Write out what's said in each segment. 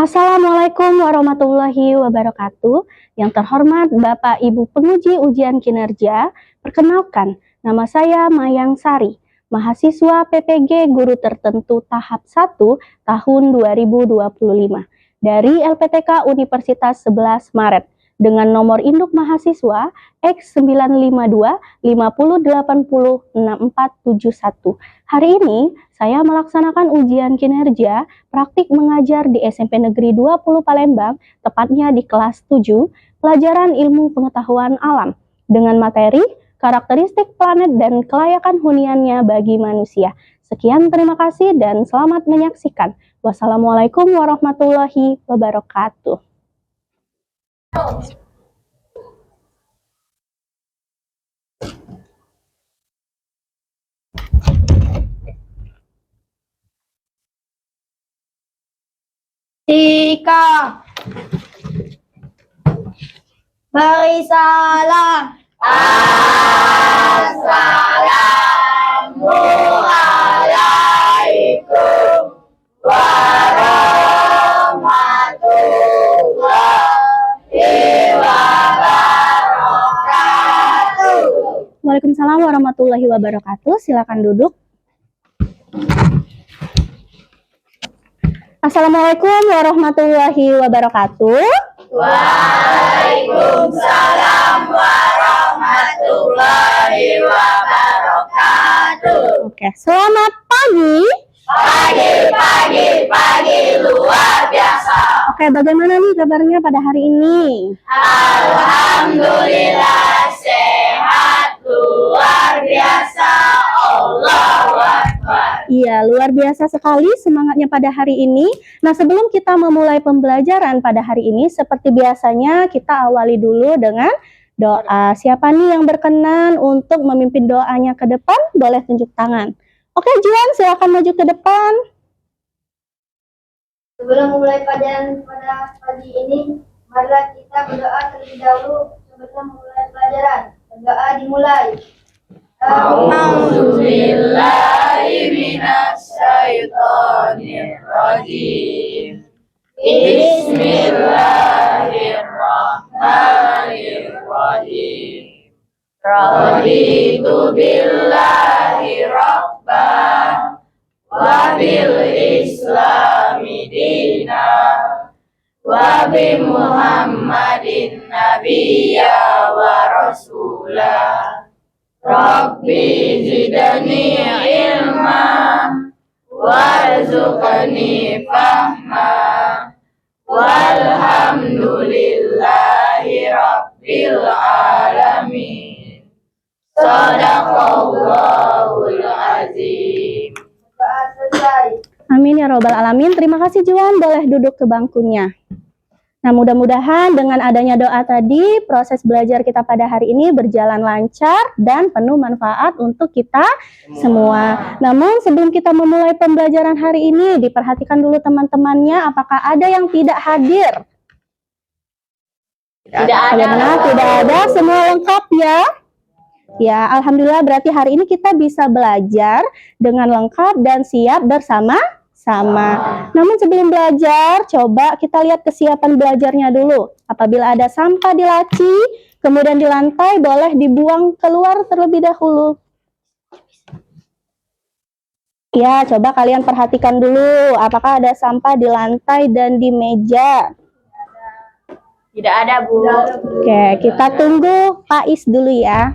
Assalamualaikum warahmatullahi wabarakatuh. Yang terhormat Bapak Ibu penguji ujian kinerja, perkenalkan, nama saya Mayang Sari, mahasiswa PPG Guru Tertentu tahap 1 tahun 2025 dari LPTK Universitas 11 Maret dengan nomor induk mahasiswa X952 5080 6471. Hari ini saya melaksanakan ujian kinerja praktik mengajar di SMP Negeri 20 Palembang, tepatnya di kelas 7, pelajaran ilmu pengetahuan alam, dengan materi karakteristik planet dan kelayakan huniannya bagi manusia. Sekian, terima kasih dan selamat menyaksikan. Wassalamualaikum warahmatullahi wabarakatuh. Tika Barisalah. Assalamualaikum warahmatullahi wabarakatuh. Waalaikumsalam warahmatullahi wabarakatuh. Silakan duduk. Assalamualaikum warahmatullahi wabarakatuh. Waalaikumsalam warahmatullahi wabarakatuh. Oke, selamat pagi. Pagi luar biasa. Oke, bagaimana nih kabarnya pada hari ini? Alhamdulillah sehat luar biasa. Allahu Akbar. Iya, luar biasa sekali semangatnya pada hari ini. Nah, sebelum kita memulai pembelajaran pada hari ini, seperti biasanya kita awali dulu dengan doa. Siapa nih yang berkenan untuk memimpin doanya ke depan? Boleh tunjuk tangan. Oke, Juan, silakan maju ke depan. Sebelum mulai pelajaran pada pagi ini, marilah kita berdoa terlebih dahulu sebelum memulai pelajaran. Berdoa dimulai. A'udzubillahi minasyaitonirrajim. Bismillahirrahmanirrahim. Raditu billahi rabbah wa bil islami dina wa bi Muhammadin nabiyya wa rasulah. Rabbi zidni ilma warzuqni fahma walhamdulillahi rabbil alamin. Shadaqallahul azim. Doa selesai. Amin ya robbal alamin. Terima kasih Juan, boleh duduk ke bangkunya. Nah, mudah-mudahan dengan adanya doa tadi, proses belajar kita pada hari ini berjalan lancar dan penuh manfaat untuk kita semua. Namun sebelum kita memulai pembelajaran hari ini, diperhatikan dulu teman-temannya apakah ada yang tidak hadir. Tidak ada. Tidak ada, semua lengkap ya. Ya, alhamdulillah berarti hari ini kita bisa belajar dengan lengkap dan siap bersama-sama. Namun sebelum belajar, coba kita lihat kesiapan belajarnya dulu. Apabila ada sampah di laci, kemudian di lantai, boleh dibuang keluar terlebih dahulu. Ya, coba kalian perhatikan dulu, apakah ada sampah di lantai dan di meja. Tidak ada, Bu. Oke, kita tunggu Pak Is dulu ya.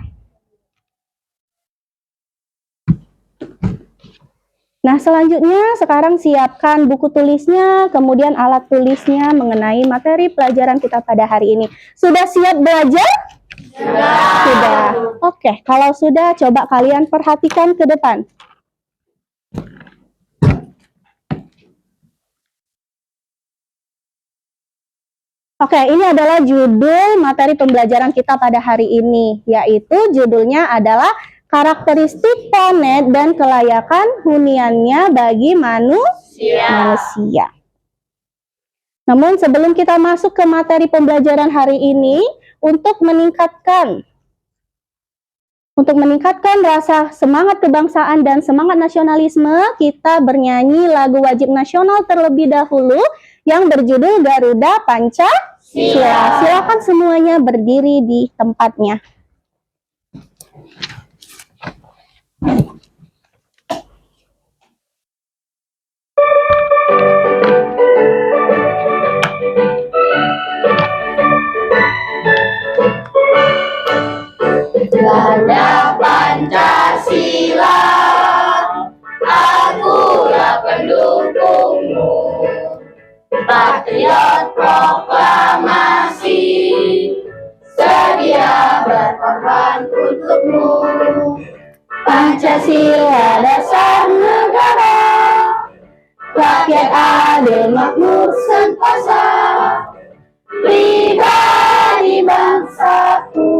Nah, selanjutnya sekarang siapkan buku tulisnya, kemudian alat tulisnya mengenai materi pelajaran kita pada hari ini. Sudah siap belajar? Sudah. Oke, kalau sudah, coba kalian perhatikan ke depan. Oke, ini adalah judul materi pembelajaran kita pada hari ini, yaitu judulnya adalah karakteristik planet dan kelayakan huniannya bagi manusia. Namun sebelum kita masuk ke materi pembelajaran hari ini, untuk meningkatkan rasa semangat kebangsaan dan semangat nasionalisme, kita bernyanyi lagu wajib nasional terlebih dahulu, yang berjudul Garuda Pancasila. Silakan semuanya berdiri di tempatnya. Garuda Pancasila, akulah pendukungmu. Patriot proklamasi, sedia berkorban untukmu. Pancasila dasar negara, rakyat adil makmur sentosa, pribadi bangsaku.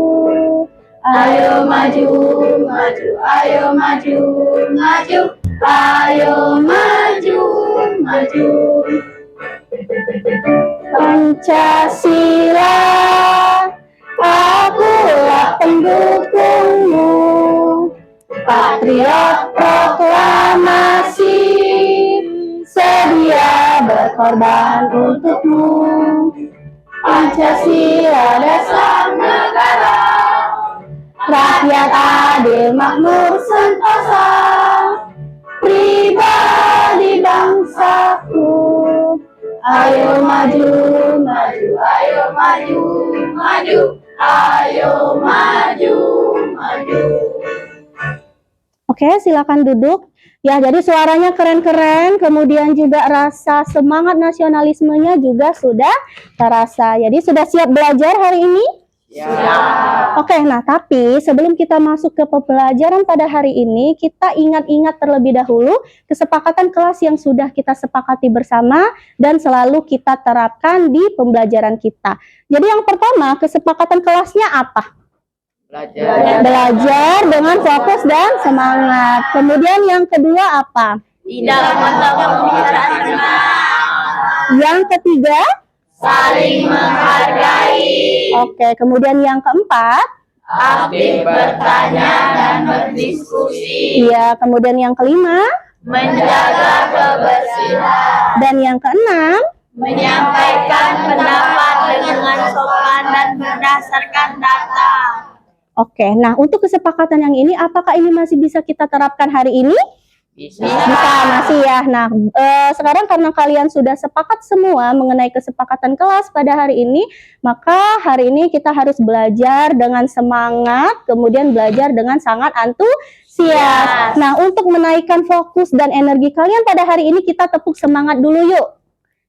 Ayo maju, maju, ayo maju, maju, ayo maju, maju. Pancasila, akulah pendukungmu. Patriot proklamasi, sedia berkorban untukmu. Pancasila dasar negara, rakyat adil makmur sentosa, pribadi bangsaku. Ayo maju, maju, ayo maju, maju, ayo maju, maju. Oke, silakan duduk. Ya, jadi suaranya keren-keren, kemudian juga rasa semangat nasionalismenya juga sudah terasa. Jadi sudah siap belajar hari ini? Ya. Oke, nah tapi sebelum kita masuk ke pembelajaran pada hari ini, kita ingat-ingat terlebih dahulu kesepakatan kelas yang sudah kita sepakati bersama dan selalu kita terapkan di pembelajaran kita. Jadi yang pertama, kesepakatan kelasnya apa? Belajar dengan fokus dan semangat. Kemudian yang kedua apa? Tidak melakukan pembicaraan tenang. Yang ketiga? Saling menghargai. Oke, kemudian yang keempat? Aktif bertanya dan berdiskusi. Iya, kemudian yang kelima? Menjaga kebersihan. Dan yang keenam? Menyampaikan pendapat dengan sopan dan berdasarkan data. Oke, nah untuk kesepakatan yang ini, apakah ini masih bisa kita terapkan hari ini? Bisa. Masih ya. Nah, sekarang karena kalian sudah sepakat semua mengenai kesepakatan kelas pada hari ini, maka hari ini kita harus belajar dengan semangat, kemudian belajar dengan sangat antusias. Nah, untuk menaikkan fokus dan energi kalian pada hari ini, kita tepuk semangat dulu yuk.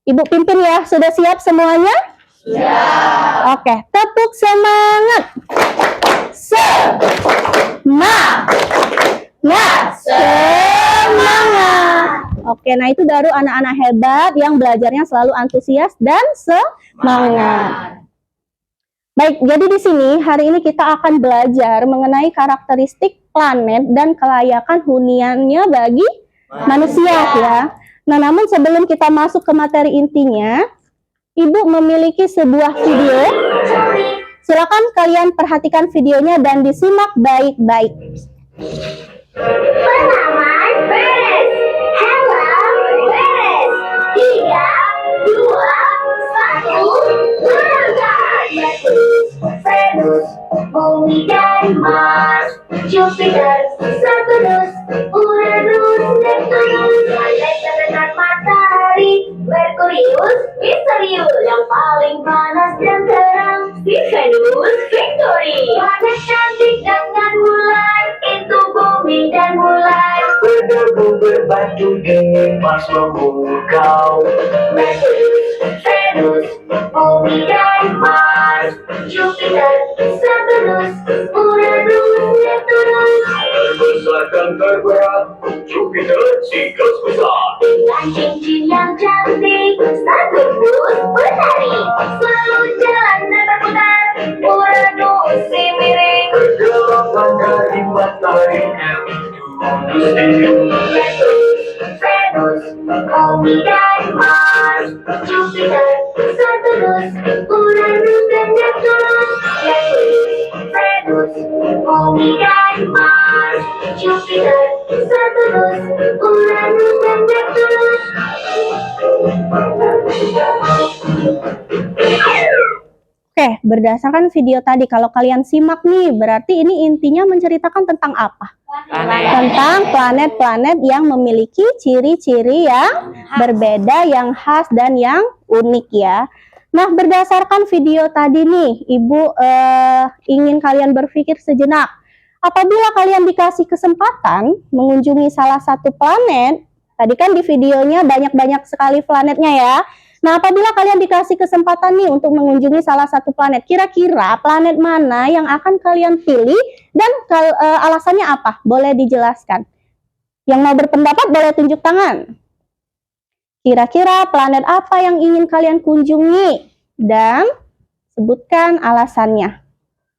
Ibu pimpin ya, sudah siap semuanya? Siap. Oke, tepuk semangat. Semangat. Oke, nah itu baru anak-anak hebat yang belajarnya selalu antusias dan semangat. Baik, jadi di sini hari ini kita akan belajar mengenai karakteristik planet dan kelayakan huniannya bagi manusia ya. Nah, namun sebelum kita masuk ke materi intinya, Ibu memiliki sebuah video. Silakan kalian perhatikan videonya dan disimak baik-baik. Pengaman beres. Hello beres. 3, 2, 1, berangkat. Venus, Bumi dan Mars, Jupiter, Saturnus, Uranus, Neptunus, planet terdekat Matahari, Merkurius, Misterius, yang paling panas dan terang, si Venus, Victory. Planet cantik dengan bulan, itu Bumi dan bulan. Berdebu berbatu dingin pas memukau. Merkurius, Venus, Bumi dan Mars, Jupiter, Saturnus, Uranus, Neptunus. Terbesar dan terberat, Jupiter siklus besar. Dengan cincin yang cantik, Saturnus berlari, selalu jalan dan berputar. Uranus si miring, Kegelapan dari matahari Merkurius, Venus, Bumi dan Mars, Jupiter, Saturnus, Uranus dan Neptunus. Merkurius, Venus, Bumi dan Mars, Jupiter, Saturnus, Uranus dan Neptunus. Oke, berdasarkan video tadi, kalau kalian simak nih, berarti ini intinya menceritakan tentang apa? Tentang planet-planet yang memiliki ciri-ciri yang berbeda, yang khas, dan yang unik ya. Nah, berdasarkan video tadi nih, Ibu ingin kalian berpikir sejenak. Apabila kalian dikasih kesempatan mengunjungi salah satu planet, tadi kan di videonya banyak-banyak sekali planetnya ya. Nah, apabila kalian dikasih kesempatan nih untuk mengunjungi salah satu planet, kira-kira planet mana yang akan kalian pilih dan alasannya apa? Boleh dijelaskan. Yang mau berpendapat boleh tunjuk tangan. Kira-kira planet apa yang ingin kalian kunjungi dan sebutkan alasannya.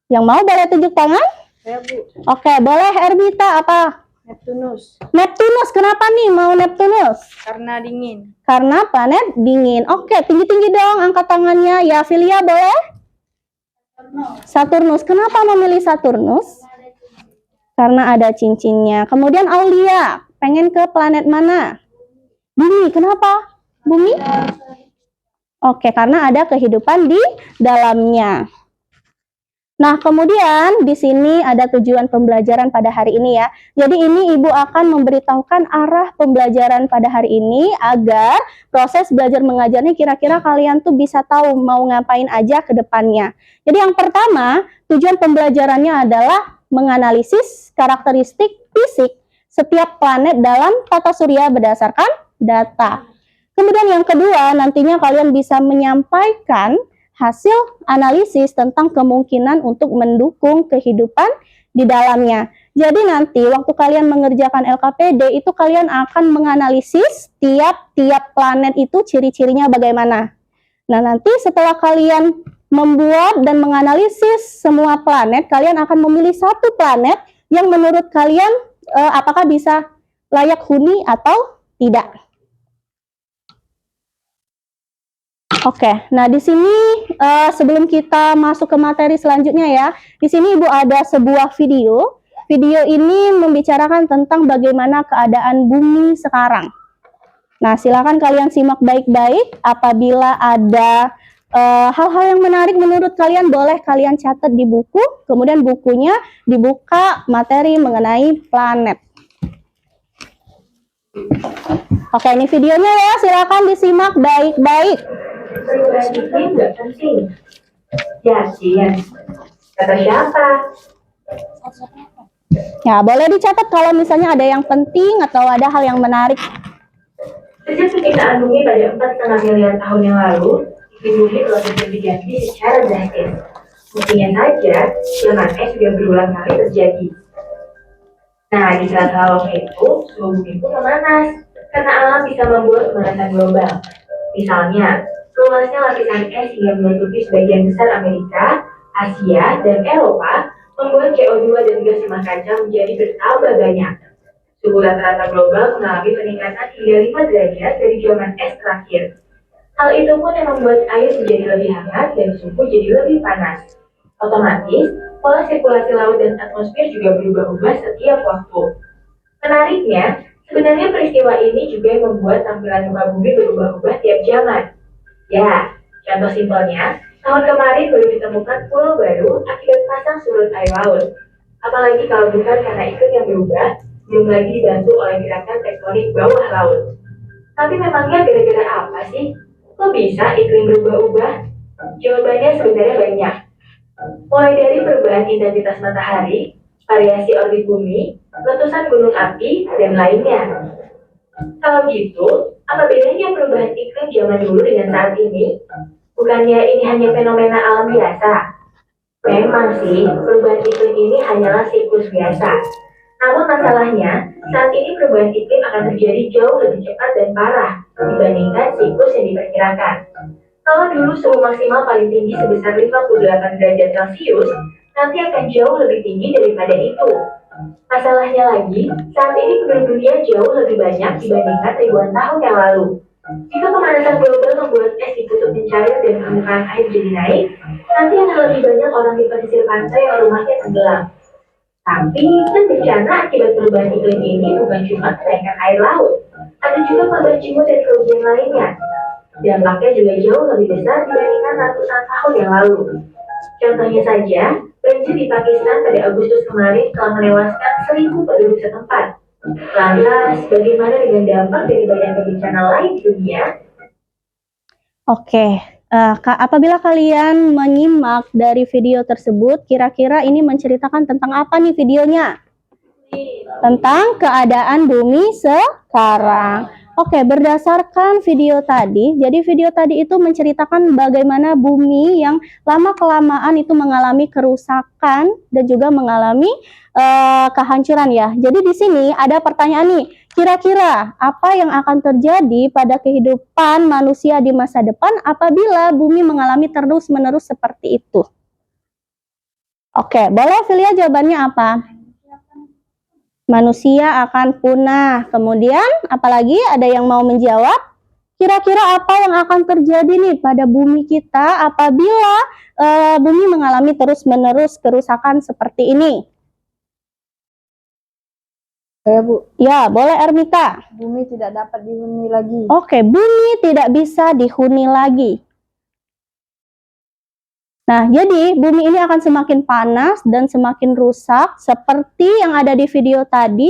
Yang mau boleh tunjuk tangan? Ya, Bu. Oke, boleh Erbita apa? Neptunus. Neptunus, kenapa nih mau Neptunus? Karena dingin. Karena planet dingin. Oke, tinggi-tinggi dong angkat tangannya. Ya, Filia boleh? Saturnus. Kenapa memilih Saturnus? Karena ada cincinnya. Kemudian Aulia, pengen ke planet mana? Bumi. Kenapa? Bumi? Oke, karena ada kehidupan di dalamnya. Nah, kemudian di sini ada tujuan pembelajaran pada hari ini ya. Jadi ini Ibu akan memberitahukan arah pembelajaran pada hari ini agar proses belajar mengajarnya kira-kira kalian tuh bisa tahu mau ngapain aja ke depannya. Jadi yang pertama, tujuan pembelajarannya adalah menganalisis karakteristik fisik setiap planet dalam tata surya berdasarkan data. Kemudian yang kedua, nantinya kalian bisa menyampaikan hasil analisis tentang kemungkinan untuk mendukung kehidupan di dalamnya. Jadi nanti waktu kalian mengerjakan LKPD itu kalian akan menganalisis tiap-tiap planet itu ciri-cirinya bagaimana. Nah, nanti setelah kalian membuat dan menganalisis semua planet, kalian akan memilih satu planet yang menurut kalian apakah bisa layak huni atau tidak. Oke, nah di sini sebelum kita masuk ke materi selanjutnya ya, di sini Ibu ada sebuah video. Video ini membicarakan tentang bagaimana keadaan bumi sekarang. Nah, silakan kalian simak baik-baik. Apabila ada hal-hal yang menarik menurut kalian, boleh kalian catat di buku. Kemudian bukunya dibuka materi mengenai planet. Oke, ini videonya ya, silakan disimak baik-baik. Pribadi nggak penting. Yakin? Kata siapa? Ya, boleh dicatat kalau misalnya ada yang penting atau ada hal yang menarik. Sejak penciptaan bumi pada 4,5 miliar tahun yang lalu, iklim bumi telah berganti secara drastis. Buktinya saja, zaman es sudah berulang kali terjadi. Nah, di saat hal itu, suhu bumi pun memanas, karena alam bisa membuat pemanasan global. Misalnya, luasnya lapisan es hingga menutupi sebagian besar Amerika, Asia, dan Eropa, membuat CO2 dan gas rumah kaca menjadi bertambah banyak. Suhu rata-rata global mengalami peningkatan hingga 5 derajat dari zaman es terakhir. Hal itu pun yang membuat air menjadi lebih hangat dan suhu jadi lebih panas. Otomatis, pola sirkulasi laut dan atmosfer juga berubah-ubah setiap waktu. Menariknya, sebenarnya peristiwa ini juga yang membuat tampilan muka bumi berubah-ubah tiap zaman. Ya, contoh simpelnya, tahun kemarin baru ditemukan pulau baru akibat pasang surut air laut. Apalagi kalau bukan karena iklim yang berubah, belum lagi dibantu oleh gerakan tektonik bawah laut. Tapi memangnya gara-gara apa sih? Kok bisa iklim berubah-ubah? Jawabannya sebenarnya banyak. Mulai dari perubahan intensitas matahari, variasi orbit bumi, letusan gunung api, dan lainnya. Kalau gitu, apa bedanya perubahan iklim zaman dulu dengan saat ini? Bukannya ini hanya fenomena alam biasa? Memang sih, perubahan iklim ini hanyalah siklus biasa. Namun masalahnya, saat ini perubahan iklim akan terjadi jauh lebih cepat dan parah dibandingkan siklus yang diperkirakan. Kalau dulu suhu maksimal paling tinggi sebesar 58 derajat Celcius, nanti akan jauh lebih tinggi daripada itu. Masalahnya lagi, saat ini penduduk dunia jauh lebih banyak dibandingkan ribuan tahun yang lalu. Jika pemanasan global membuat es di kutub mencair dan permukaan air jadi naik, nanti akan lebih banyak orang di pesisir pantai yang rumahnya tenggelam. Tapi kan bencana akibat perubahan iklim ini bukan cuma kenaikan air laut, ada juga korban jiwa dan kerugian lainnya. Dampaknya juga jauh lebih besar dibandingkan ratusan tahun yang lalu. Contohnya saja, banjir di Pakistan pada Agustus kemarin telah menewaskan 1.000 penduduk setempat. Lantas, bagaimana dengan dampak dari banyak bencana lain di dunia? Oke, apabila kalian menyimak dari video tersebut, kira-kira ini menceritakan tentang apa nih videonya? Tentang keadaan bumi sekarang. Oke, berdasarkan video tadi, jadi video tadi itu menceritakan bagaimana bumi yang lama-kelamaan itu mengalami kerusakan dan juga mengalami kehancuran ya. Jadi di sini ada pertanyaan nih, kira-kira apa yang akan terjadi pada kehidupan manusia di masa depan apabila bumi mengalami terus-menerus seperti itu? Oke, boleh Filia jawabannya apa? Manusia akan punah. Kemudian, apalagi ada yang mau menjawab? Kira-kira apa yang akan terjadi nih pada bumi kita apabila bumi mengalami terus-menerus kerusakan seperti ini? Ya, Bu. Ya, boleh Ermita. Bumi tidak dapat dihuni lagi. Oke, bumi tidak bisa dihuni lagi. Nah, jadi bumi ini akan semakin panas dan semakin rusak seperti yang ada di video tadi.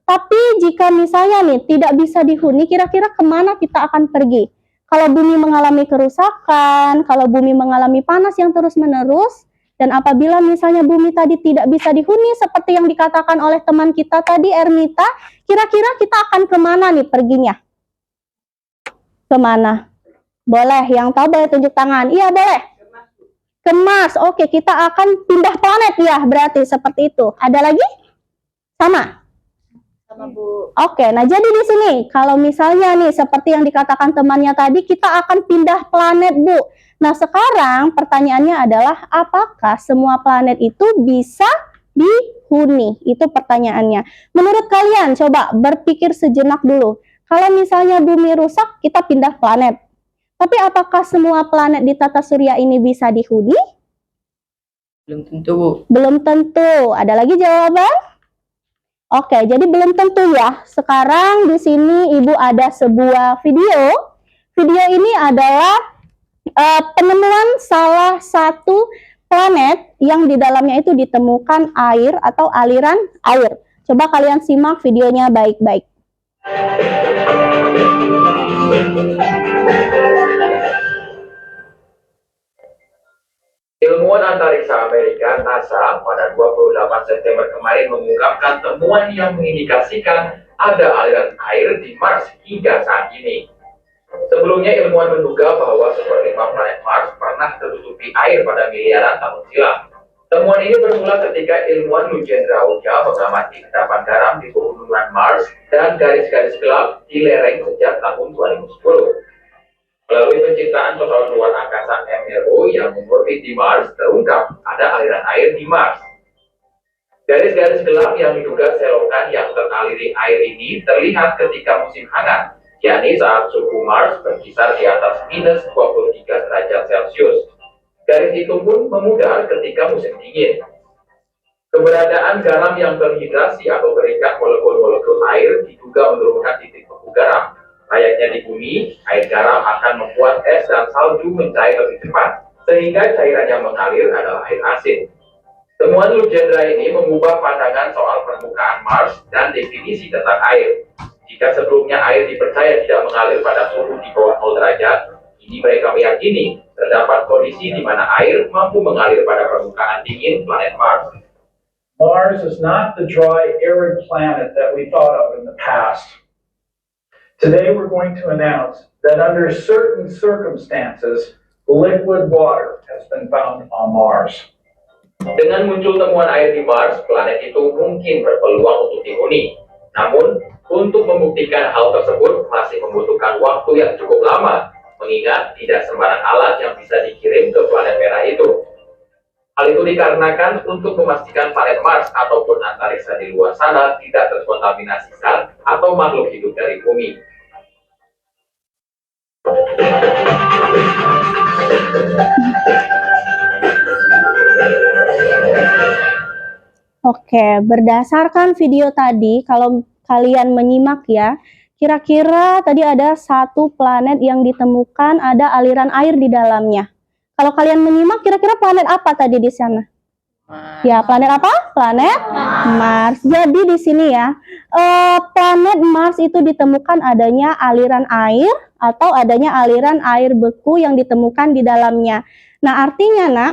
Tapi jika misalnya nih tidak bisa dihuni, kira-kira kemana kita akan pergi? Kalau bumi mengalami kerusakan, kalau bumi mengalami panas yang terus-menerus, dan apabila misalnya bumi tadi tidak bisa dihuni seperti yang dikatakan oleh teman kita tadi, Ermita, kira-kira kita akan kemana nih perginya? Kemana? Boleh, yang tahu boleh tunjuk tangan. Iya, boleh. Ke Mars. Oke, kita akan pindah planet ya, berarti seperti itu. Ada lagi? Sama? Sama, Bu. Oke, nah jadi di sini kalau misalnya nih seperti yang dikatakan temannya tadi, kita akan pindah planet, Bu. Nah, sekarang pertanyaannya adalah apakah semua planet itu bisa dihuni? Itu pertanyaannya. Menurut kalian coba berpikir sejenak dulu. Kalau misalnya bumi rusak, kita pindah planet. Tapi apakah semua planet di tata surya ini bisa dihuni? Belum tentu, Bu. Belum tentu. Ada lagi jawaban? Oke, jadi belum tentu ya. Sekarang di sini Ibu ada sebuah video. Video ini adalah penemuan salah satu planet yang di dalamnya itu ditemukan air atau aliran air. Coba kalian simak videonya baik-baik. Ilmuwan antariksa Amerika NASA pada 28 September kemarin mengungkapkan temuan yang mengindikasikan ada aliran air di Mars hingga saat ini. Sebelumnya ilmuwan menduga bahwa super-5 planet Mars pernah tertutupi air pada miliaran tahun silam. Temuan ini bermula ketika ilmuwan Lujendra Oja mengamati endapan garam di pegunungan Mars dan garis-garis gelap di lereng sejak tahun 2010. Melalui penciptaan pesawat luar angkasa MRO yang mengorbit di Mars, terungkap ada aliran air di Mars. Garis-garis gelap yang diduga selokan yang teraliri air ini terlihat ketika musim hangat, yakni saat suhu Mars berkisar di atas minus 23 derajat Celcius. Garis itu pun memudar ketika musim dingin. Keberadaan garam yang terhidrasi atau terikat molekul-molekul air diduga menurunkan titik beku garam. Layaknya di bumi, air garam akan membuat es dan salju mencair lebih cepat, sehingga cairan yang mengalir adalah air asin. Temuan Lujendra ini mengubah pandangan soal permukaan Mars dan definisi tentang air. Jika sebelumnya air dipercaya tidak mengalir pada suhu di bawah 0 derajat, kini mereka meyakini terdapat kondisi di mana air mampu mengalir pada permukaan dingin planet Mars. Mars is not the dry, arid planet that we thought of in the past. Today we're going to announce that under certain circumstances, liquid water has been found on Mars. Dengan muncul temuan air di Mars, planet itu mungkin berpeluang untuk dihuni. Namun, untuk membuktikan hal tersebut masih membutuhkan waktu yang cukup lama, mengingat tidak sembarang alat yang bisa dikirim ke planet merah itu. Hal itu dikarenakan untuk memastikan planet Mars ataupun antariksa di luar sana tidak terkontaminasi zat atau makhluk hidup dari bumi. Oke, berdasarkan video tadi, kalau kalian menyimak ya, Kira-kira tadi ada satu planet yang ditemukan ada aliran air di dalamnya. Kalau kalian menyimak, kira-kira planet apa tadi di sana? Ya, planet apa? Planet Mars. Jadi di sini ya, planet Mars itu ditemukan adanya aliran air atau adanya aliran air beku yang ditemukan di dalamnya. Nah, artinya nak,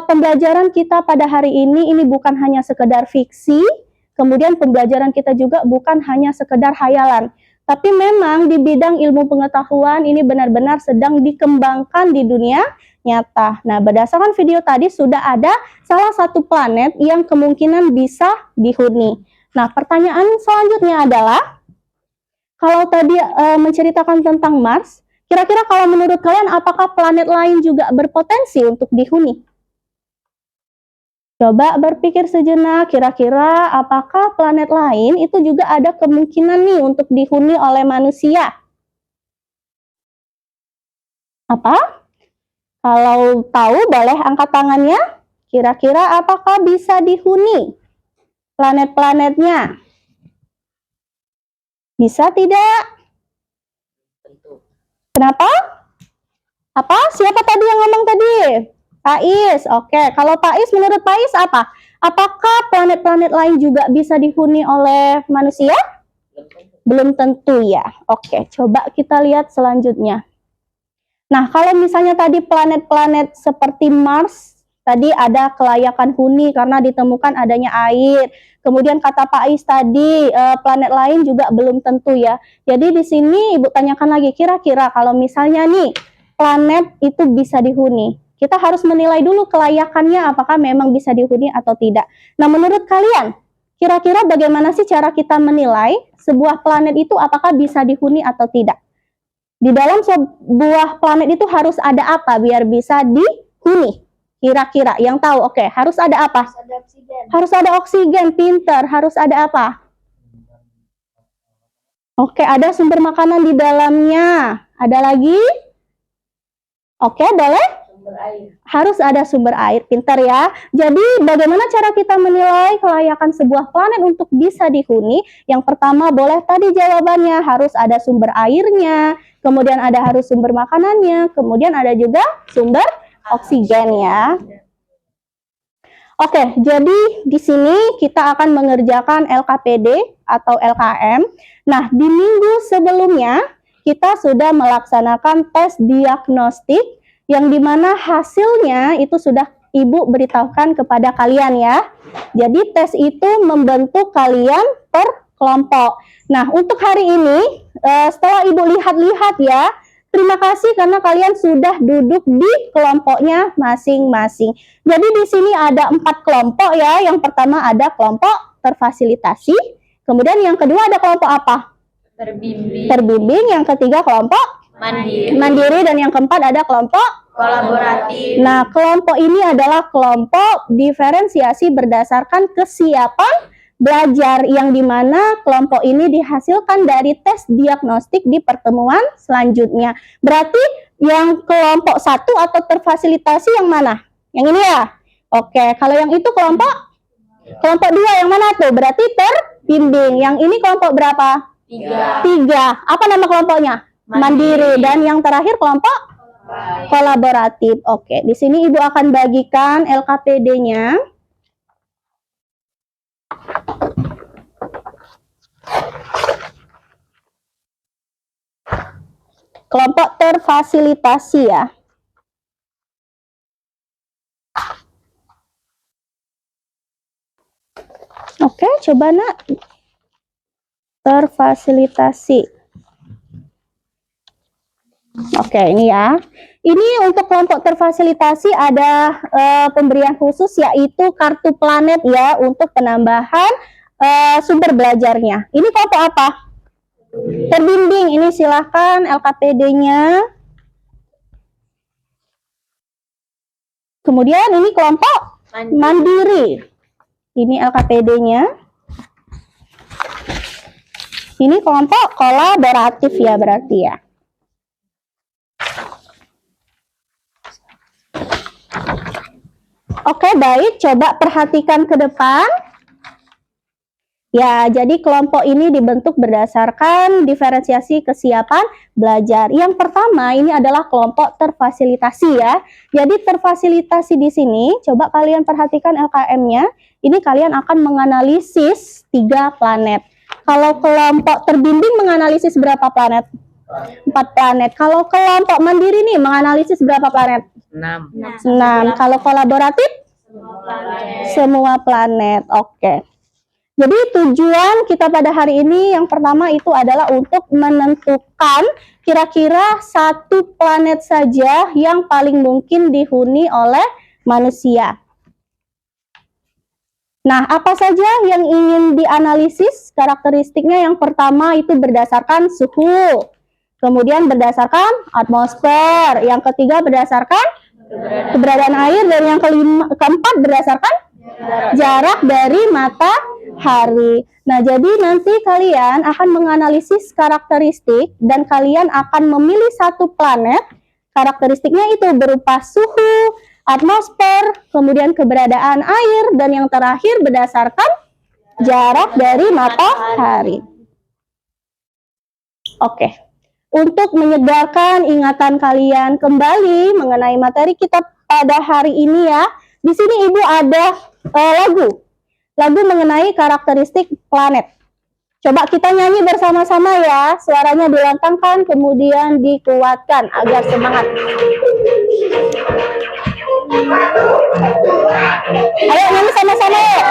pembelajaran kita pada hari ini bukan hanya sekedar fiksi, kemudian pembelajaran kita juga bukan hanya sekedar hayalan, tapi memang di bidang ilmu pengetahuan ini benar-benar sedang dikembangkan di dunia nyata. Nah, berdasarkan video tadi sudah ada salah satu planet yang kemungkinan bisa dihuni. Nah, pertanyaan selanjutnya adalah, kalau tadi menceritakan tentang Mars, kira-kira kalau menurut kalian apakah planet lain juga berpotensi untuk dihuni? Coba berpikir sejenak, kira-kira apakah planet lain itu juga ada kemungkinan nih untuk dihuni oleh manusia? Apa? Kalau tahu boleh angkat tangannya. Kira-kira apakah bisa dihuni planet-planetnya? Bisa tidak? Kenapa? Apa? Siapa tadi yang ngomong tadi? Pak Is. Oke, kalau Pak Is, menurut Pak Is apa? Apakah planet-planet lain juga bisa dihuni oleh manusia? Belum tentu ya. Oke, coba kita lihat selanjutnya. Nah, kalau misalnya tadi planet-planet seperti Mars, tadi ada kelayakan huni karena ditemukan adanya air. Kemudian kata Pak Is tadi, planet lain juga belum tentu ya. Jadi di sini Ibu tanyakan lagi, kira-kira kalau misalnya nih, planet itu bisa dihuni, kita harus menilai dulu kelayakannya apakah memang bisa dihuni atau tidak. Nah, menurut kalian, kira-kira bagaimana sih cara kita menilai sebuah planet itu apakah bisa dihuni atau tidak? Di dalam sebuah planet itu harus ada apa biar bisa dihuni? Kira-kira yang tahu, oke, harus ada apa? Harus ada oksigen. Harus ada oksigen, pinter. Harus ada apa? Oke, ada sumber makanan di dalamnya. Ada lagi? Oke, boleh? Harus ada sumber air, pintar ya. Jadi bagaimana cara kita menilai kelayakan sebuah planet untuk bisa dihuni? Yang pertama boleh tadi jawabannya harus ada sumber airnya, kemudian ada harus sumber makanannya, kemudian ada juga sumber oksigen ya. Oke, jadi di sini kita akan mengerjakan LKPD atau LKM. Nah, di minggu sebelumnya kita sudah melaksanakan tes diagnostik yang dimana hasilnya itu sudah Ibu beritahukan kepada kalian ya. Jadi tes itu membentuk kalian per kelompok. Nah, untuk hari ini setelah Ibu lihat-lihat ya, terima kasih karena kalian sudah duduk di kelompoknya masing-masing. Jadi di sini ada 4 kelompok ya. Yang pertama ada kelompok terfasilitasi, kemudian yang kedua ada kelompok apa? Terbimbing, yang ketiga kelompok mandiri, dan yang keempat ada kelompok Kolaboratif. Nah, kelompok ini adalah kelompok diferensiasi berdasarkan kesiapan belajar, yang dimana kelompok ini dihasilkan dari tes diagnostik di pertemuan selanjutnya. Berarti yang kelompok 1 atau terfasilitasi yang mana? Yang ini ya? Oke, kalau yang itu kelompok 2 yang mana tuh? Berarti terbimbing. Yang ini kelompok berapa? 3. Apa nama kelompoknya? Mandiri. Dan yang terakhir kelompok kolaboratif. Oke, di sini Ibu akan bagikan LKPD-nya. Kelompok terfasilitasi ya. Oke, coba nak. Terfasilitasi. Oke, ini ya. Ini untuk kelompok terfasilitasi ada pemberian khusus yaitu kartu planet ya untuk penambahan sumber belajarnya. Ini kelompok apa? Terbimbing. Ini silahkan LKPD-nya. Kemudian ini kelompok mandiri. Ini LKPD-nya. Ini kelompok kolaboratif ya berarti ya. Oke, baik. Coba perhatikan ke depan. Ya, jadi kelompok ini dibentuk berdasarkan diferensiasi kesiapan belajar. Yang pertama ini adalah kelompok terfasilitasi ya. Jadi terfasilitasi di sini, coba kalian perhatikan LKM-nya. Ini kalian akan menganalisis 3 planet. Kalau kelompok terbimbing menganalisis berapa planet? 4 planet. Kalau kelompok mandiri nih menganalisis berapa planet? 6. 6. Kalau kolaboratif? Semua planet. Oke. Jadi tujuan kita pada hari ini yang pertama itu adalah untuk menentukan kira-kira 1 planet saja yang paling mungkin dihuni oleh manusia. Nah, apa saja yang ingin dianalisis karakteristiknya? Yang pertama itu berdasarkan suhu, kemudian berdasarkan atmosfer, yang ketiga berdasarkan keberadaan air, dan yang keempat berdasarkan jarak dari matahari. Nah, jadi nanti kalian akan menganalisis karakteristik dan kalian akan memilih 1 planet. Karakteristiknya itu berupa suhu, atmosfer, kemudian keberadaan air, dan yang terakhir berdasarkan jarak dari matahari. Oke. Untuk menyegarkan ingatan kalian kembali mengenai materi kita pada hari ini ya. Di sini Ibu ada lagu mengenai karakteristik planet. Coba kita nyanyi bersama-sama ya. Suaranya dilantangkan kemudian dikuatkan agar semangat. Ayo nyanyi sama-sama yuk.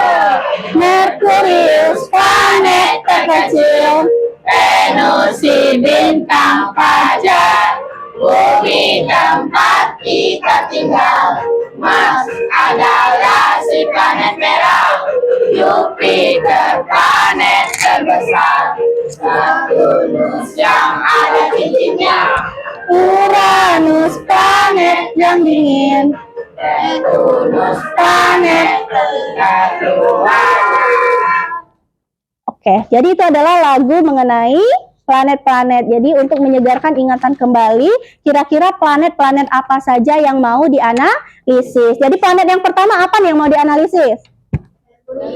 Merkurius planet terkecil, Venus si bintang fajar, Bumi tempat kita tinggal, Mars adalah si planet merah, Jupiter planet terbesar, Saturnus yang ada cincinnya, Uranus planet yang dingin, Neptunus planet terluar. Oke, jadi itu adalah lagu mengenai planet-planet. Jadi untuk menyegarkan ingatan kembali, kira-kira planet-planet apa saja yang mau dianalisis. Jadi planet yang pertama apa nih yang mau dianalisis?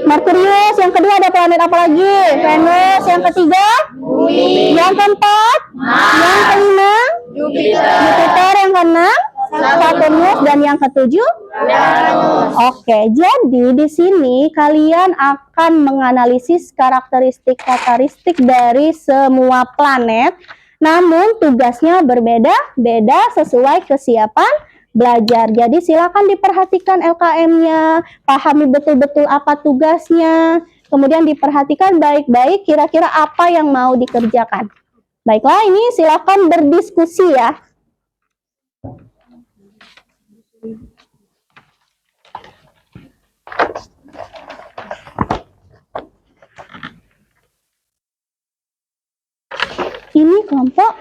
Merkurius. Yang kedua ada planet apa lagi? Venus. Yang ketiga? Bumi. Yang keempat? Mars. Yang kelima? Jupiter. Yang keenam? Saturnus. Dan yang ketujuh? Oke, jadi di sini kalian akan menganalisis karakteristik dari semua planet. Namun tugasnya berbeda-beda sesuai kesiapan belajar. Jadi silakan diperhatikan LKM-nya, pahami betul-betul apa tugasnya, kemudian diperhatikan baik-baik kira-kira apa yang mau dikerjakan. Baiklah, ini silakan berdiskusi ya. Ini kelompok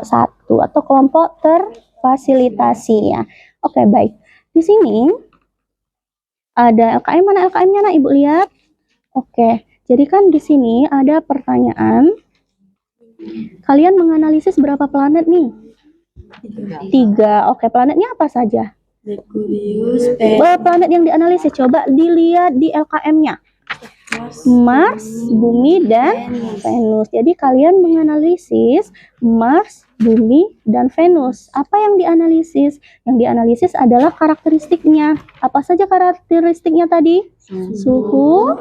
1 atau kelompok terfasilitasi ya. Oke, baik. Di sini ada LKM, mana LKM-nya nah Ibu lihat? Oke, jadi kan di sini ada pertanyaan. Kalian menganalisis berapa planet nih? 3. Oke, planetnya apa saja? Merkurius, Planet yang dianalisis coba dilihat di LKM-nya. Mars, Bumi, dan Venus. Jadi kalian menganalisis Mars, Bumi, dan Venus. Apa yang dianalisis? Yang dianalisis adalah karakteristiknya. Apa saja karakteristiknya tadi? Suhu,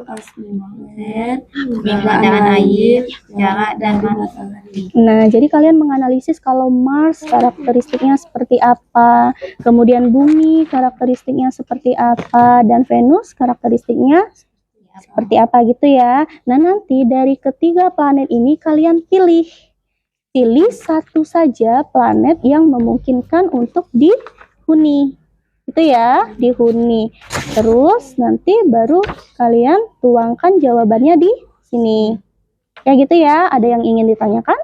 keberadaan air, jarak dan matahari. Nah, jadi kalian menganalisis kalau Mars karakteristiknya seperti apa, kemudian Bumi karakteristiknya seperti apa, dan Venus karakteristiknya seperti apa gitu ya. Nah, nanti dari ketiga planet ini kalian pilih 1 saja planet yang memungkinkan untuk dihuni. Itu ya, dihuni. Terus nanti baru kalian tuangkan jawabannya di sini. Ya gitu ya, ada yang ingin ditanyakan?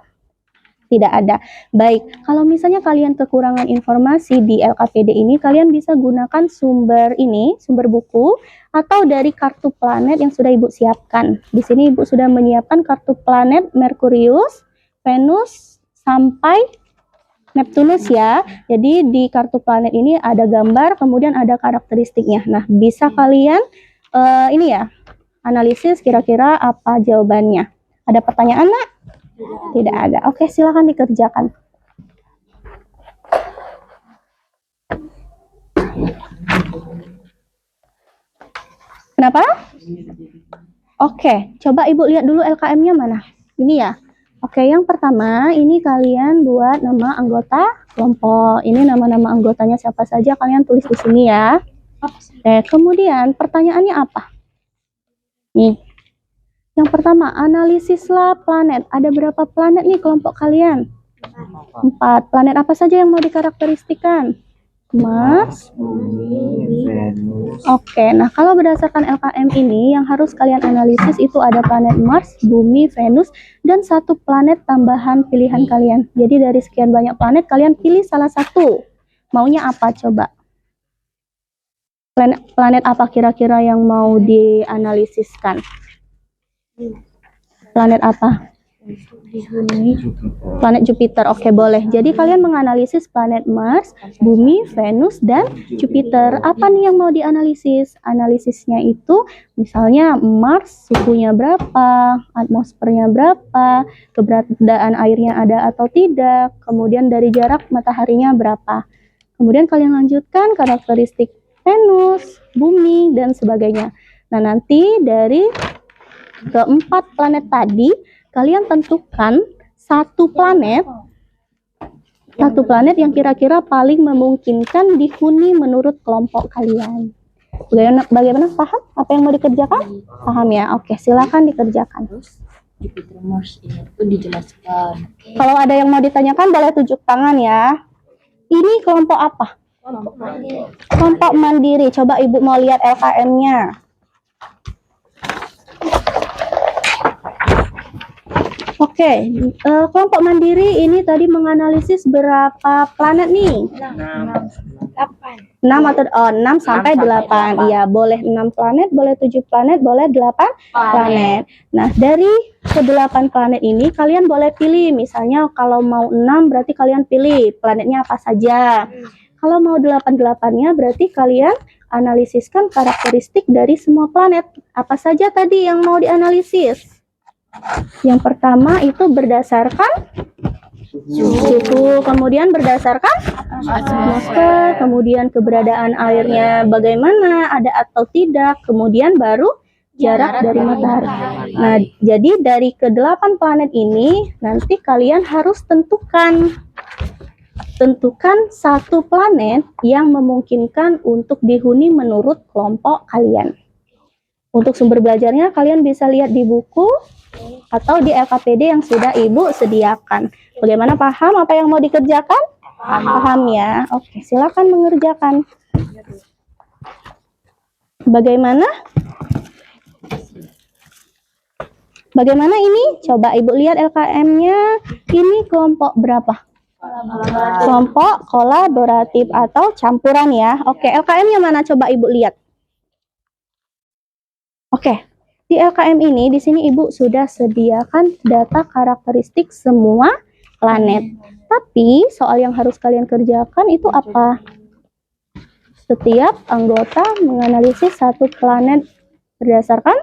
Tidak ada. Baik, kalau misalnya kalian kekurangan informasi di LKPD ini, kalian bisa gunakan sumber ini, sumber buku, atau dari kartu planet yang sudah Ibu siapkan. Di sini Ibu sudah menyiapkan kartu planet Merkurius, Venus, sampai Neptunus ya. Jadi di kartu planet ini ada gambar, kemudian ada karakteristiknya. Nah, bisa kalian ini ya, analisis, kira-kira apa jawabannya? Ada pertanyaan, Nak? Tidak ada. Oke, silakan dikerjakan. Kenapa? Oke, coba Ibu lihat dulu LKM-nya mana? Ini ya. Oke, yang pertama ini kalian buat nama anggota kelompok. Ini nama-nama anggotanya siapa saja, kalian tulis di sini ya. Oke, kemudian pertanyaannya apa? Nih. Yang pertama, analisislah planet. Ada berapa planet nih kelompok kalian? 4. Planet apa saja yang mau dikarakteristikan? Mars, Bumi, Venus. Oke, nah kalau berdasarkan LKM ini yang harus kalian analisis itu ada planet Mars, Bumi, Venus, dan 1 planet tambahan pilihan kalian. Jadi dari sekian banyak planet kalian pilih salah satu. Maunya apa coba? Planet apa kira-kira yang mau dianalisiskan? Planet apa? Planet Jupiter. Oke, boleh. Jadi kalian menganalisis planet Mars, Bumi, Venus, dan Jupiter. Apa nih yang mau dianalisis? Analisisnya itu misalnya Mars suhunya berapa, atmosfernya berapa, keberadaan airnya ada atau tidak, kemudian dari jarak mataharinya berapa. Kemudian kalian lanjutkan karakteristik Venus, Bumi, dan sebagainya. Nah, nanti dari keempat planet tadi kalian tentukan satu planet yang kira-kira paling memungkinkan dihuni menurut kelompok kalian. Bagaimana? Paham apa yang mau dikerjakan? Paham ya? Oke, silakan dikerjakan. Jupiter Mars ini tuh dijelaskan. Kalau ada yang mau ditanyakan boleh tunjuk tangan ya. Ini kelompok apa? Kelompok mandiri. Coba Ibu mau lihat LKM-nya. Oke, kelompok mandiri ini tadi menganalisis berapa planet nih? 6 atau 6 sampai 8. Iya, boleh 6 planet, boleh 7 planet, boleh 8 planet. Nah, dari ke-8 planet ini kalian boleh pilih. Misalnya kalau mau 6 berarti kalian pilih planetnya apa saja. Kalau mau 8-8-nya berarti kalian analisiskan karakteristik dari semua planet. Apa saja tadi yang mau dianalisis? Yang pertama itu berdasarkan suhu, kemudian berdasarkan atmosfer, kemudian keberadaan airnya bagaimana, ada atau tidak, kemudian baru jarak dari matahari. Nah, jadi dari ke-8 planet ini nanti kalian harus tentukan satu planet yang memungkinkan untuk dihuni menurut kelompok kalian. Untuk sumber belajarnya kalian bisa lihat di buku atau di LKPD yang sudah Ibu sediakan. Bagaimana, paham apa yang mau dikerjakan? Paham ya? Oke, silakan mengerjakan. Bagaimana? Bagaimana ini? Coba Ibu lihat LKM-nya. Ini kelompok berapa? Kelompok kolaboratif atau campuran ya. Oke, LKM-nya mana? Coba Ibu lihat. Oke. Di LKM ini, di sini Ibu sudah sediakan data karakteristik semua planet. Tapi, soal yang harus kalian kerjakan itu apa? Setiap anggota menganalisis satu planet berdasarkan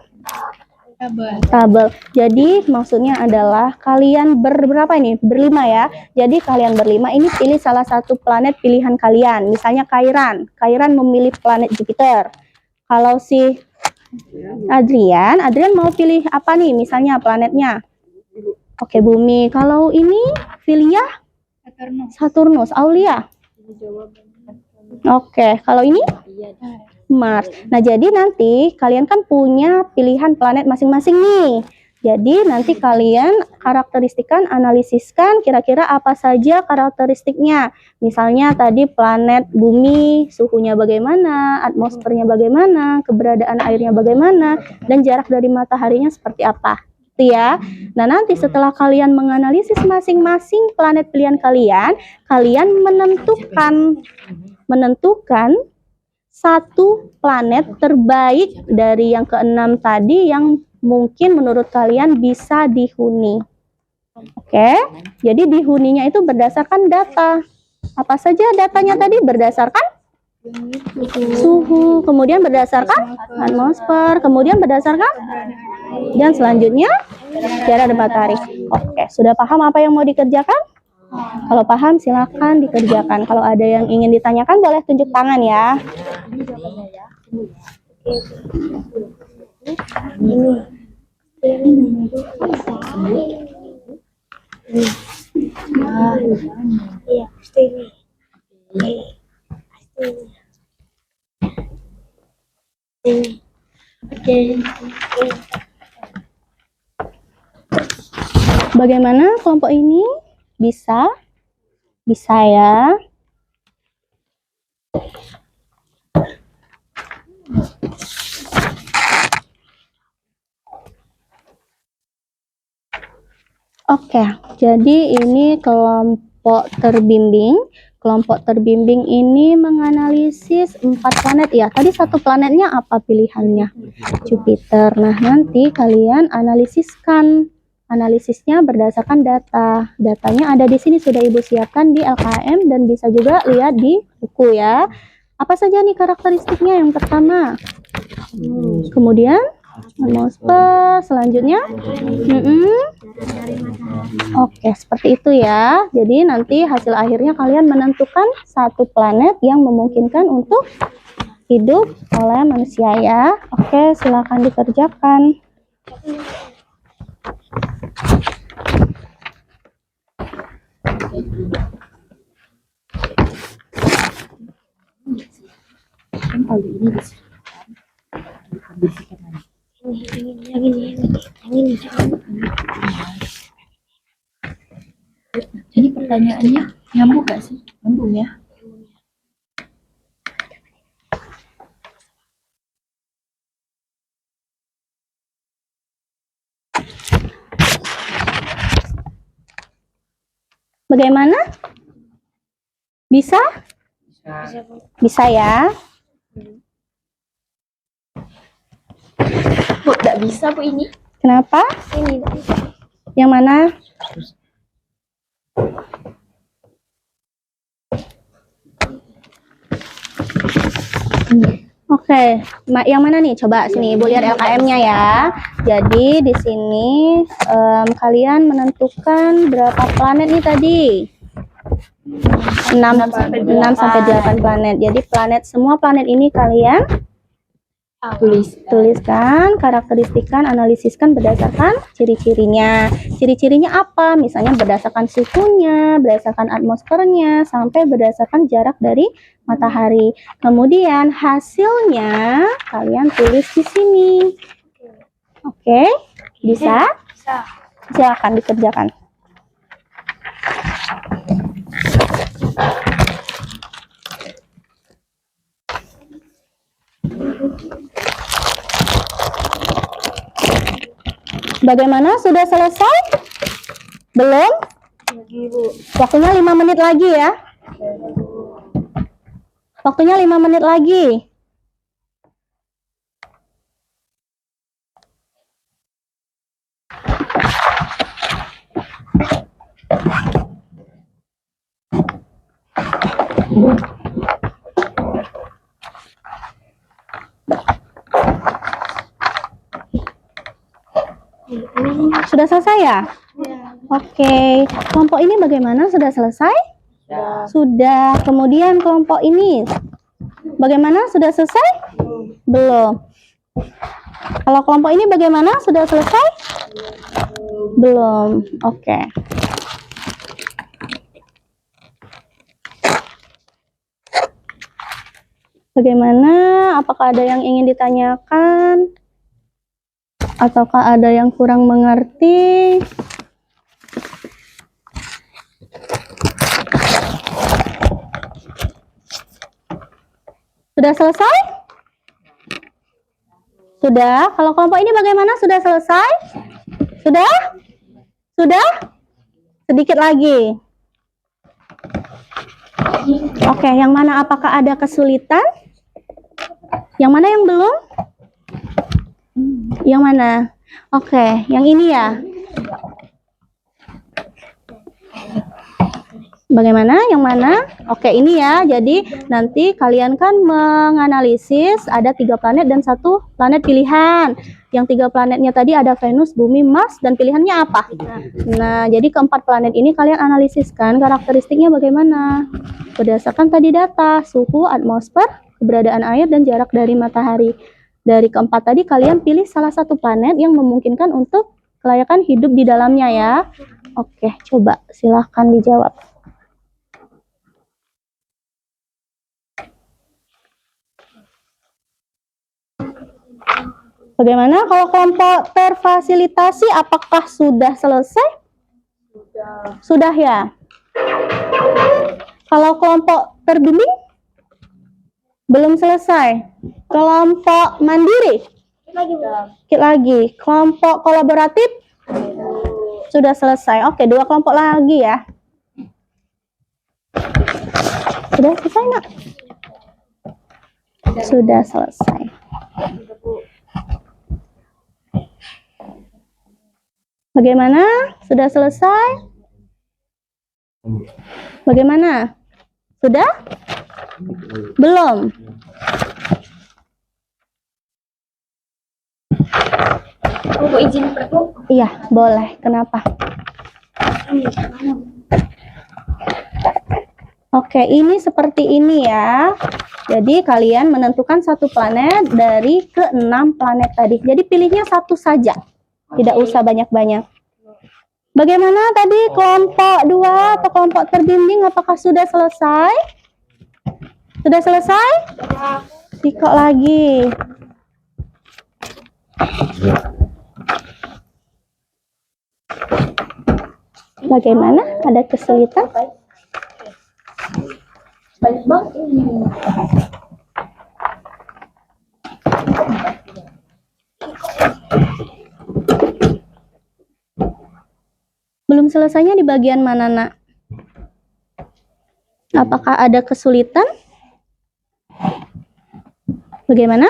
tabel. Jadi, maksudnya adalah kalian berberapa ini? Berlima ya. Jadi, kalian berlima ini pilih salah satu planet pilihan kalian. Misalnya Kairan. Kairan memilih planet Jupiter. Kalau si Adrian mau pilih apa nih? Misalnya planetnya. Oke, Bumi. Kalau ini Filia? Saturnus. Aulia? Oke, kalau ini? Mars. Nah, jadi nanti kalian kan punya pilihan planet masing-masing nih. Jadi nanti kalian karakteristikan, analisiskan kira-kira apa saja karakteristiknya. Misalnya tadi planet Bumi, suhunya bagaimana, atmosfernya bagaimana, keberadaan airnya bagaimana, dan jarak dari mataharinya seperti apa. Gitu ya. Nah, nanti setelah kalian menganalisis masing-masing planet pilihan kalian, kalian menentukan satu planet terbaik dari yang ke-6 tadi yang mungkin menurut kalian bisa dihuni. Oke, jadi dihuninya itu berdasarkan data. Apa saja datanya tadi? Berdasarkan Suhu, kemudian berdasarkan atmosfer, kemudian berdasarkan, dan selanjutnya jarak dari matahari. Oke, sudah paham apa yang mau dikerjakan? Kalau paham silakan dikerjakan. Kalau ada yang ingin ditanyakan boleh tunjuk tangan ya. Bagaimana kelompok ini? Bisa? Bisa ya. Oke, jadi ini kelompok terbimbing. Kelompok terbimbing ini menganalisis 4 planet ya. Tadi satu planetnya apa pilihannya? Jupiter. Nah, nanti kalian analisisnya berdasarkan data. Datanya ada di sini sudah Ibu siapkan di LKM dan bisa juga lihat di buku ya. Apa saja nih karakteristiknya? Yang pertama, kemudian atmosfer, selanjutnya Oke, seperti itu ya. Jadi nanti hasil akhirnya kalian menentukan satu planet yang memungkinkan untuk hidup oleh manusia ya. Oke, silakan dikerjakan. Kalau ini Jadi pertanyaannya nyambung gak sih? Nyambung ya. Bagaimana? Bisa? Bisa ya. Bu, gak bisa Bu ini. Kenapa? Ini. Yang mana? Oke, yang mana nih? Coba sini Ibu lihat LKM-nya ya. Jadi di sini kalian menentukan berapa planet nih tadi? 6 sampai 8 planet. Jadi semua planet ini kalian tuliskan, karakteristikkan, analisiskan berdasarkan ciri-cirinya. Ciri-cirinya apa? Misalnya berdasarkan suhunya, berdasarkan atmosfernya, sampai berdasarkan jarak dari matahari. Kemudian hasilnya kalian tulis di sini. Oke, bisa? Bisa. Silakan dikerjakan. Bagaimana? Sudah selesai? Belum? Waktunya 5 menit lagi ya. Waktunya 5 menit lagi. Sudah selesai ya? Oke. Kelompok ini bagaimana? Sudah selesai? Sudah. Kemudian kelompok ini bagaimana? Sudah selesai? Belum. Kalau kelompok ini bagaimana? Sudah selesai? Belum. Oke. Bagaimana? Apakah ada yang ingin ditanyakan? Ataukah ada yang kurang mengerti? Sudah selesai? Sudah? Kalau kelompok ini bagaimana? Sudah selesai? Sudah? Sudah? Sedikit lagi. Oke, yang mana? Apakah ada kesulitan? Yang mana yang belum? Yang mana? Oke, yang ini ya. Bagaimana? Yang mana? Oke, ini ya. Jadi nanti kalian kan menganalisis ada 3 planet dan 1 planet pilihan. Yang 3 planetnya tadi ada Venus, Bumi, Mars, dan pilihannya apa? Nah, jadi keempat planet ini kalian analisiskan karakteristiknya bagaimana? Berdasarkan tadi data, suhu, atmosfer, keberadaan air, dan jarak dari matahari. Dari keempat tadi kalian pilih salah satu planet yang memungkinkan untuk kelayakan hidup di dalamnya ya. Oke, coba silahkan dijawab. Bagaimana kalau kelompok terfasilitasi, apakah sudah selesai? Sudah ya. Kalau kelompok terbimbing? Belum selesai. Kelompok mandiri? Sedikit lagi. Kelompok kolaboratif? Sudah selesai. Oke, 2 kelompok lagi ya. Sudah selesai nggak? Sudah selesai. Bagaimana? Sudah selesai? Bagaimana? Sudah? Belum? Bu, izin Bu. Iya, boleh. Kenapa? Oke, ini seperti ini ya. Jadi kalian menentukan 1 planet dari ke-6 planet tadi. Jadi pilihnya 1 saja. Tidak usah banyak-banyak. Bagaimana tadi kelompok 2 atau kelompok terbimbing, apakah sudah selesai? Sudah selesai? Sikok lagi. Bagaimana? Ada kesulitan? Banyak banget ini. Belum selesainya di bagian mana, Nak? Apakah ada kesulitan? Bagaimana?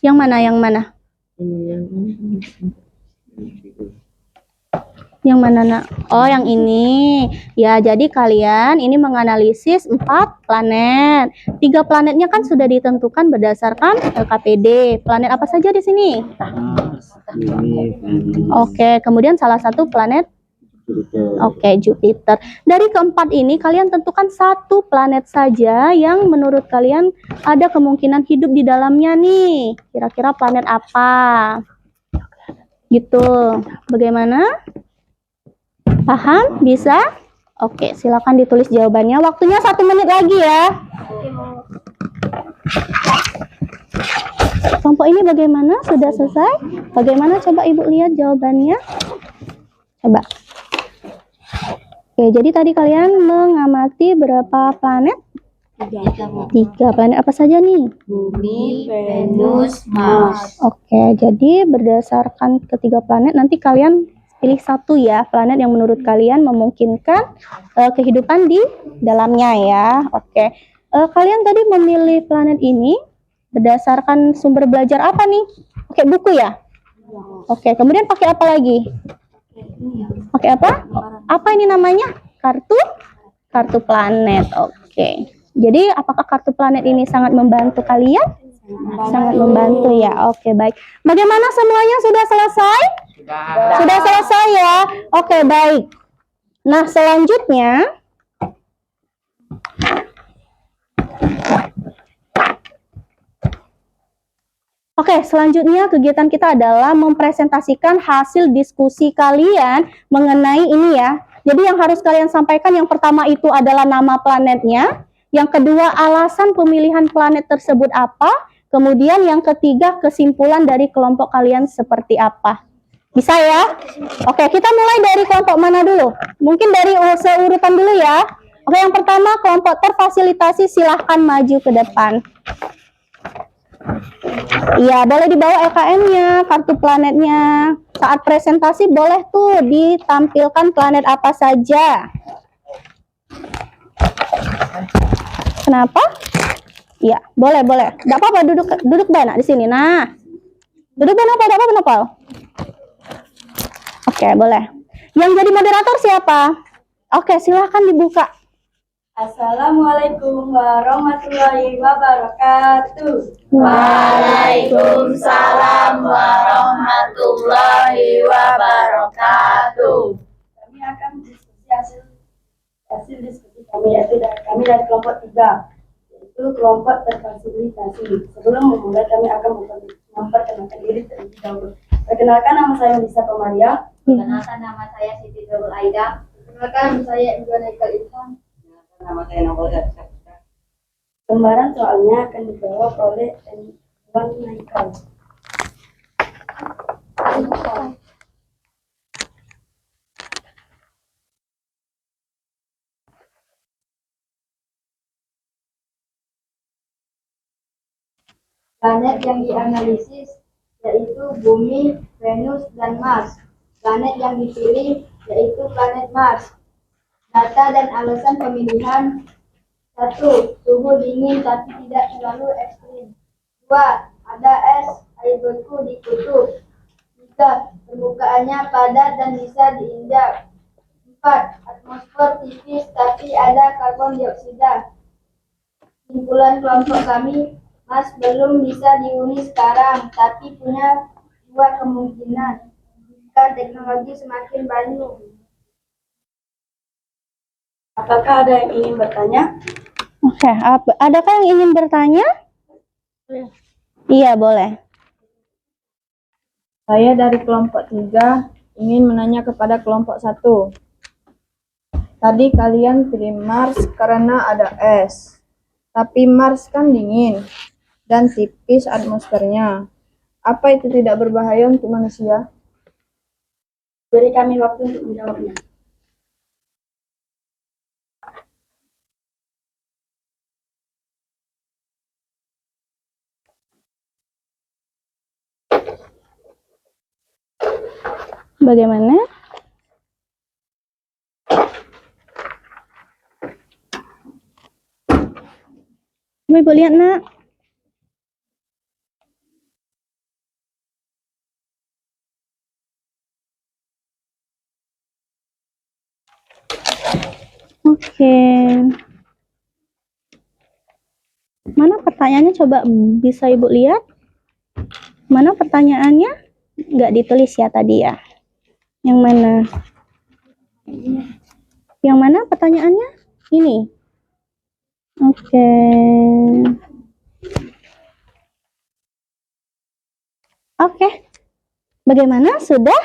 Yang mana? Yang mana? Yang mana, Nak? Oh, yang ini. Ya, jadi kalian ini menganalisis 4 planet. 3 planetnya kan sudah ditentukan berdasarkan LKPD. Planet apa saja di sini? Oke, kemudian salah satu planet. Oke, Jupiter. Dari keempat ini kalian tentukan 1 planet saja yang menurut kalian ada kemungkinan hidup di dalamnya nih. Kira-kira planet apa? Gitu. Bagaimana? Paham? Bisa? Oke, silakan ditulis jawabannya. Waktunya 1 menit lagi ya. Kelompok ini bagaimana? Sudah selesai? Bagaimana? Coba Ibu lihat jawabannya. Coba. Oke, jadi tadi kalian mengamati berapa planet? 3 planet apa saja nih? Bumi, Venus, Mars. Oke, jadi berdasarkan ketiga planet nanti kalian pilih 1 ya, planet yang menurut kalian memungkinkan kehidupan di dalamnya ya. Oke, kalian tadi memilih planet ini berdasarkan sumber belajar apa nih? Oke, buku ya? Oke, kemudian pakai apa lagi? Pakai apa? Apa ini namanya? Kartu planet. Oke. Jadi apakah kartu planet ini sangat membantu kalian? Sangat membantu ya. Oke, baik. Bagaimana semuanya sudah selesai? Sudah selesai ya. Oke, baik. Nah, selanjutnya selanjutnya kegiatan kita adalah mempresentasikan hasil diskusi kalian mengenai ini ya. Jadi yang harus kalian sampaikan yang pertama itu adalah nama planetnya, yang kedua alasan pemilihan planet tersebut apa, kemudian yang ketiga kesimpulan dari kelompok kalian seperti apa. Bisa ya? Oke, kita mulai dari kelompok mana dulu? Mungkin dari seurutan dulu ya. Oke, yang pertama kelompok terfasilitasi, silahkan maju ke depan. Iya, boleh dibawa LKM-nya, kartu planetnya. Saat presentasi boleh tuh ditampilkan planet apa saja. Kenapa? Iya, boleh. Enggak apa-apa, duduk Nak di sini. Nah. Duduk apa? Enggak apa-apa, Nopal. Oke, boleh. Yang jadi moderator siapa? Oke, silahkan dibuka Assalamualaikum warahmatullahi wabarakatuh. Waalaikumsalam warahmatullahi wabarakatuh. Kami akan diskusi hasil diskusi kami, yaitu kami dari kelompok 3, yaitu kelompok terfasilitasi. Sebelum memulai, kami akan memperkenalkan diri terlebih dahulu. Perkenalkan, nama saya Lisa Pamaria. Perkenalkan, nama saya Siti Nurul Aida. Perkenalkan, saya Ibu Naikal Ilham. Nama saya Nobel Sapta. Lembaran soalnya akan dijawab oleh Tuan Naikal. Planet yang dianalisis yaitu Bumi, Venus, dan Mars. Planet yang dipilih yaitu planet Mars. Data dan alasan pemilihan: 1. Suhu dingin tapi tidak terlalu ekstrim. 2. Ada es, air beku di kutub. 3. Permukaannya padat dan bisa diinjak. 4. Atmosfer tipis tapi ada karbon dioksida. Kesimpulan kelompok kami, Mars belum bisa dihuni sekarang, tapi punya 2 kemungkinan jika teknologi semakin banyak. Apakah ada yang ingin bertanya? Oke, adakah yang ingin bertanya? Iya, boleh. Saya dari kelompok 3 ingin menanya kepada kelompok 1. Tadi kalian pilih Mars karena ada es. Tapi Mars kan dingin dan tipis atmosfernya. Apa itu tidak berbahaya untuk manusia? Beri kami waktu untuk menjawabnya. Bagaimana? Ibu lihat, Nak. Oke. Mana pertanyaannya? Coba bisa Ibu lihat. Mana pertanyaannya? Nggak ditulis ya tadi ya. Yang mana? Yang mana pertanyaannya? Ini. Oke. Oke. Bagaimana? Sudah?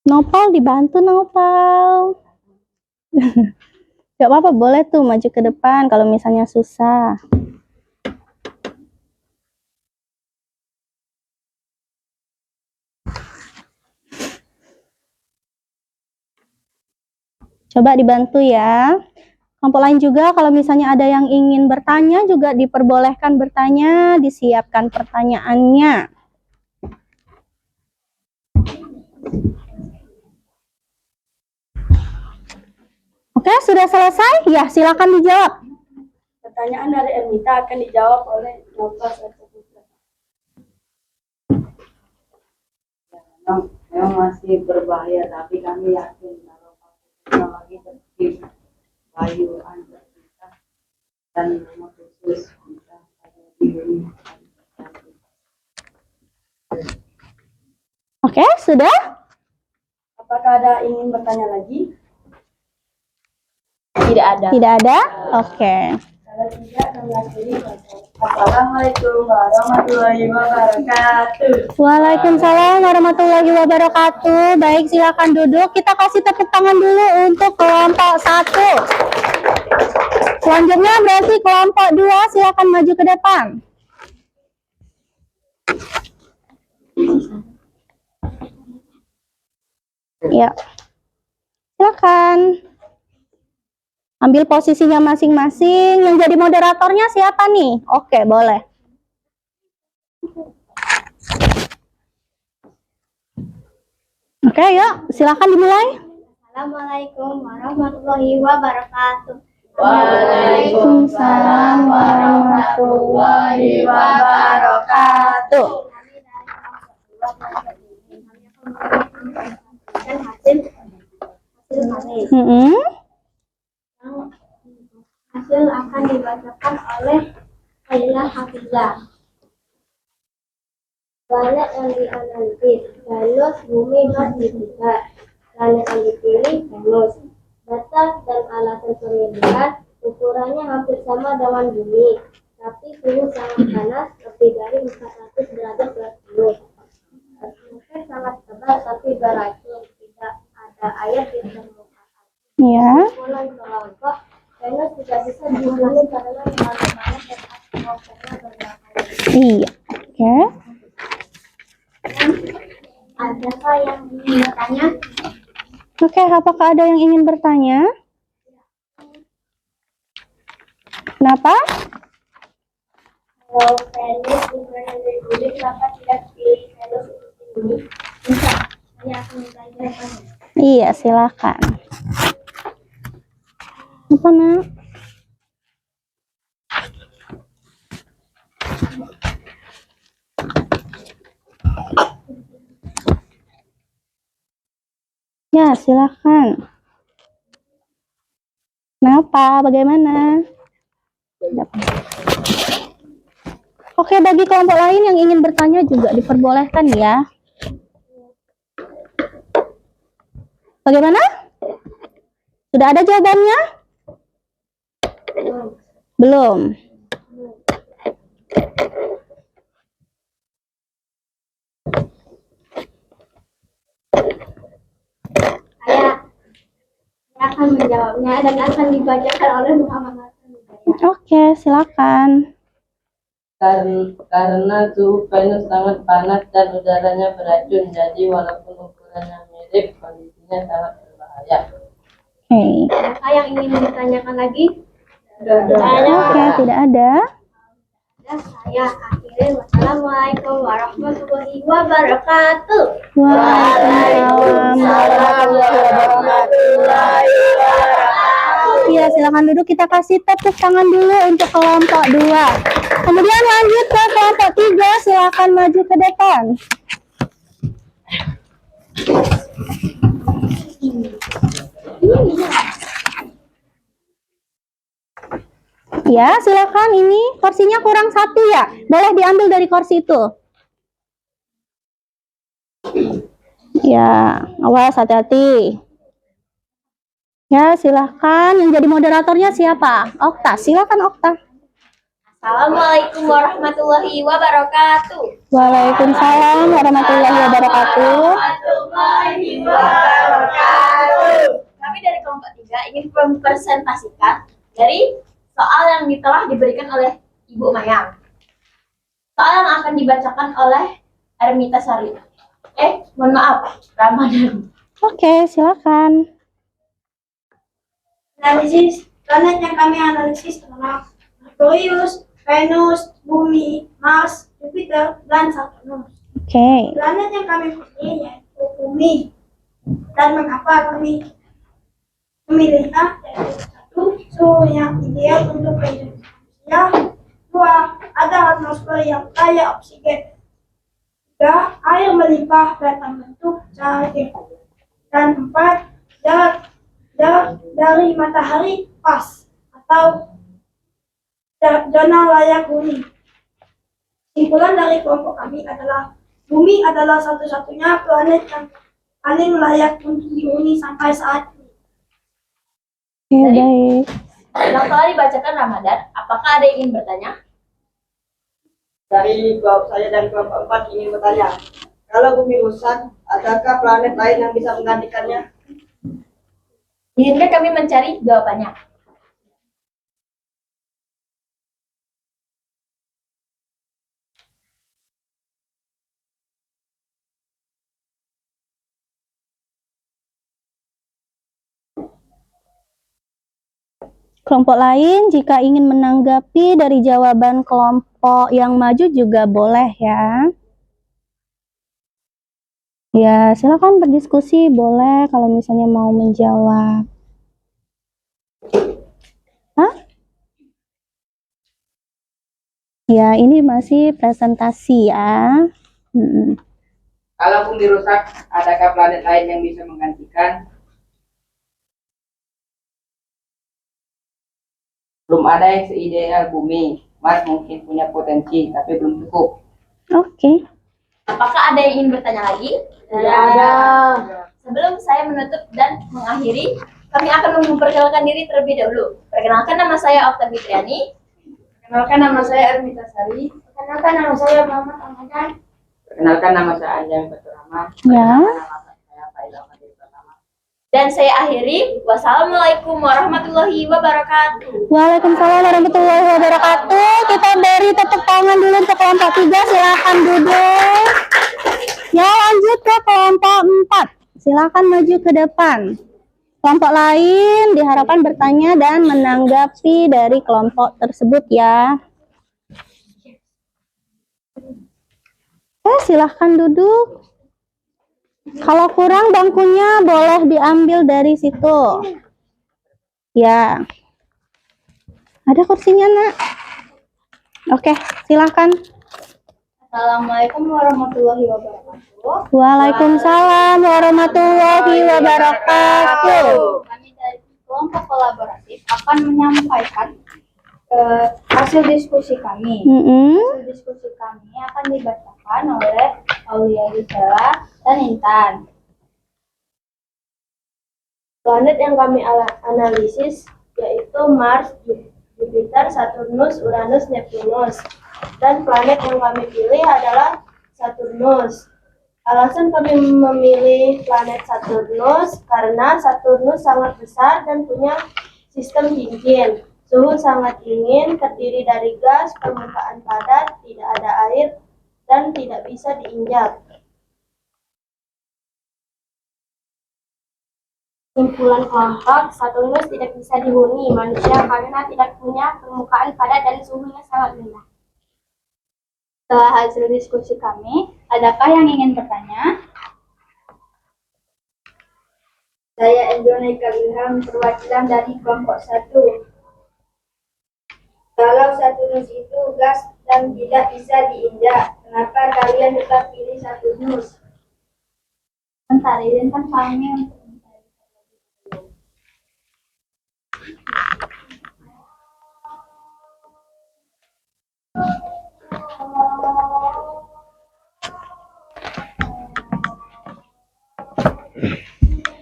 Nopal, dibantu Nopal. Gak apa-apa, boleh tuh maju ke depan kalau misalnya susah. Coba dibantu ya. Kelompok lain juga kalau misalnya ada yang ingin bertanya juga diperbolehkan bertanya, disiapkan pertanyaannya. Oke, sudah selesai? Ya, silakan dijawab. Pertanyaan dari Ernita akan dijawab oleh Nova Saputra. Memang masih berbahaya, tapi kami yakin kalau teknologi seperti bayu Antartika dan rumah khusus bisa dihuni. Oke, sudah? Apakah ada ingin bertanya lagi? Tidak ada. Tidak ada? Oke. Kalau tidak, kami akhiri. Assalamualaikum warahmatullahi wabarakatuh. Waalaikumsalam warahmatullahi wabarakatuh. Baik, silakan duduk. Kita kasih tepuk tangan dulu untuk kelompok 1. Selanjutnya berarti kelompok 2, silakan maju ke depan. Ya. Silakan. Ambil posisinya masing-masing. Yang jadi moderatornya siapa nih? Oke, boleh. Oke, yuk silakan dimulai. Assalamualaikum warahmatullahi wabarakatuh. Waalaikumsalam warahmatullahi wabarakatuh. Dan hasil kami. Hasil akan dibacakan oleh Ayla Hafizah. Planet yang dianalisis, Venus, Bumi, Mars, Jupiter. Planet yang dipilih, Venus. Data dan alasan pemilihan, ukurannya hampir sama dengan Bumi, tapi suhu sangat panas, lebih dari 400 derajat Celcius. Atmosfer sangat tebal tapi beracun, tidak ada air di permukaan. Ya. Bulan kelompok, Venus tidak bisa dihubungi karena terlalu panas dan atmosfernya berbahaya. Iya. Oke. Adakah yang ingin bertanya? Oke, apakah ada yang ingin bertanya? Kenapa? Kalau Venus bukan yang dipilih, kenapa tidak pilih Venus untuk Bumi? Bisa, saya akan menanyakan. Iya, silakan. Apa, Nak? Ya, silakan. Kenapa? Bagaimana? Oke, bagi kelompok lain yang ingin bertanya juga diperbolehkan ya. Bagaimana? Sudah ada jawabannya? Belum. Saya akan menjawabnya dan akan dibacakan oleh Muhammad Hasan Hidayat. Oke, silakan. Karena suhu Venus sangat panas dan udaranya beracun, jadi walaupun ukurannya mirip, kondisinya sangat berbahaya. Oke. Adakah yang ingin ditanyakan lagi? Oke, tidak ada. Saya akhirnya wassalamualaikum warahmatullahi wabarakatuh. Waalaikumsalam warahmatullahi wabarakatuh. Ya, silakan duduk, kita kasih tepuk tangan dulu untuk kelompok 2. Kemudian lanjut ke kelompok 3, silakan maju ke depan. Ya, silakan, ini kursinya kurang 1 ya. Boleh diambil dari kursi itu. Ya, awas, hati-hati. Ya, silakan. Yang jadi moderatornya siapa? Okta, silakan Okta. Assalamualaikum warahmatullahi wabarakatuh. Waalaikumsalam warahmatullahi wabarakatuh. Kami dari kelompok 3 ingin mempresentasikan dari soal yang telah diberikan oleh Ibu Mayang. Soal yang akan dibacakan oleh Ermita Sari. Mohon maaf, Ramadan. Oke, silakan. Analisis planet yang kami analisis adalah Merkurius, Venus, Bumi, Mars, Jupiter, dan Saturnus. Oke. Planet yang kami pilih yaitu Bumi. Dan mengapa kami memilihnya? Yaitu 1, suhu yang ideal untuk kehidupan manusia. 2, ada atmosfer yang kaya oksigen. 3, air melimpah dalam bentuk cair. Dan 4, jarak dari matahari pas atau zona layak huni. Kesimpulan dari kelompok kami adalah Bumi adalah satu-satunya planet yang paling layak untuk dihuni sampai saat ini. Oke, baik. Yang telah dibacakan Ramadan, apakah ada yang ingin bertanya? Dari kelompok saya dan kelompok 4 ingin bertanya, kalau bumi rusak, adakah planet lain yang bisa menggantikannya? Izinkan kami mencari jawabannya. Kelompok lain jika ingin menanggapi dari jawaban kelompok yang maju juga boleh ya. Ya, silakan berdiskusi, boleh kalau misalnya mau menjawab. Hah? Ya, ini masih presentasi ya. Kalau bumi rusak, adakah planet lain yang bisa menggantikan? Belum ada yang seideal bumi. Mars mungkin punya potensi, tapi belum cukup. Oke. Apakah ada yang ingin bertanya lagi? Tidak ada. Sebelum saya menutup dan mengakhiri, kami akan memperkenalkan diri terlebih dahulu. Perkenalkan, nama saya Okta Fitriani. Perkenalkan, nama saya Ermita Sari. Perkenalkan, nama saya Muhammad Ramadan. Perkenalkan, nama saya Anjami Fatur Rahman. Ya. Nama saya Faizal Fatir Pertama. Dan saya akhiri. Wassalamualaikum warahmatullahi wabarakatuh. Waalaikumsalam warahmatullahi wabarakatuh. Kita beri tepuk tangan dulu untuk kelompok 3. Silakan duduk. Ya, lanjut ke kelompok 4. Silakan maju ke depan. Kelompok lain diharapkan bertanya dan menanggapi dari kelompok tersebut ya. Silahkan duduk. Kalau kurang bangkunya boleh diambil dari situ. Ya. Ada kursinya, Nak? Oke, silahkan. Assalamualaikum warahmatullahi wabarakatuh. Waalaikumsalam warahmatullahi wabarakatuh. Kami dari kelompok kolaboratif akan menyampaikan hasil diskusi kami. Hasil diskusi kami akan dibacakan oleh Aulia Gisela dan Intan. Planet yang kami analisis yaitu Mars, Jupiter, Saturnus, Uranus, Neptunus. Dan planet yang kami pilih adalah Saturnus. Alasan kami memilih planet Saturnus karena Saturnus sangat besar dan punya sistem cincin. Suhu sangat dingin, terdiri dari gas, permukaan padat, tidak ada air, dan tidak bisa diinjak. Simpulan kelompok, Saturnus tidak bisa dihuni manusia karena tidak punya permukaan padat dan suhunya sangat rendah. Setelah hasil diskusi kami, adakah yang ingin bertanya? Saya Endoneka Ilham, perwakilan dari kelompok 1. Kalau Saturnus itu gas dan tidak bisa diinjak, kenapa kalian tetap pilih Saturnus? Bentar, izinkan kami untuk mencari.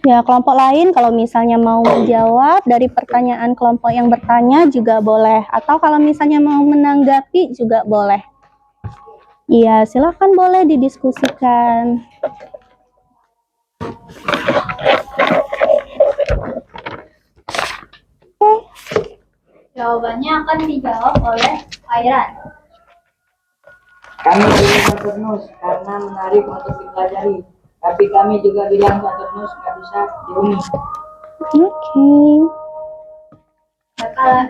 Ya, kelompok lain kalau misalnya mau menjawab dari pertanyaan kelompok yang bertanya juga boleh. Atau kalau misalnya mau menanggapi juga boleh. Iya, silakan boleh didiskusikan. Jawabannya akan dijawab oleh Khairan. Kami pilih Saturnus karena menarik untuk dipelajari. Tapi kami juga bilang Saturnus nggak bisa dihuni. Oke. Kalau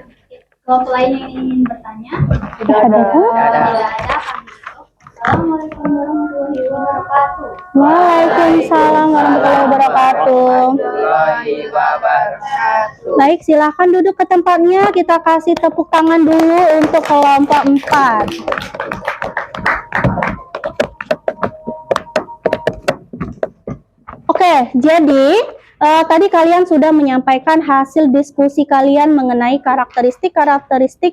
kelompok lain yang ingin bertanya? Tidak ada. Tidak ada. Assalamualaikum warahmatullahi wabarakatuh. Waalaikumsalam warahmatullahi wabarakatuh. Baik, silakan duduk ke tempatnya. Kita kasih tepuk tangan dulu untuk kelompok 4. Oke, jadi tadi kalian sudah menyampaikan hasil diskusi kalian mengenai karakteristik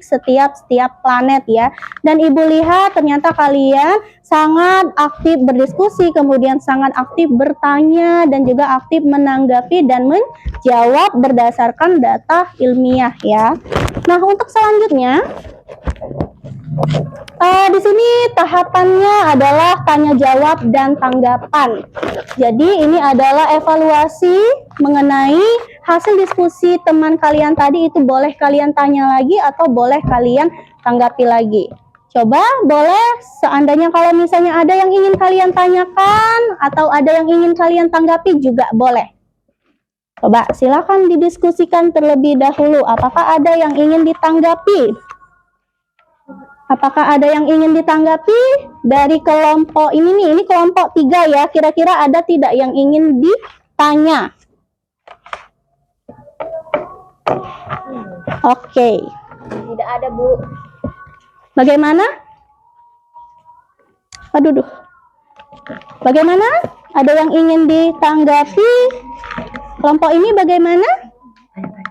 setiap planet ya. Dan Ibu lihat ternyata kalian sangat aktif berdiskusi, kemudian sangat aktif bertanya dan juga aktif menanggapi dan menjawab berdasarkan data ilmiah ya. Nah, untuk selanjutnya di sini tahapannya adalah tanya jawab dan tanggapan. Jadi ini adalah evaluasi mengenai hasil diskusi teman kalian tadi, itu boleh kalian tanya lagi atau boleh kalian tanggapi lagi. Coba boleh seandainya kalau misalnya ada yang ingin kalian tanyakan atau ada yang ingin kalian tanggapi juga boleh. Coba silakan didiskusikan terlebih dahulu. Apakah ada yang ingin ditanggapi? Apakah ada yang ingin ditanggapi dari kelompok ini nih? Ini kelompok 3 ya. Kira-kira ada tidak yang ingin ditanya? Oke. Tidak ada, Bu. Bagaimana? Aduh. Bagaimana? Ada yang ingin ditanggapi? Kelompok ini bagaimana?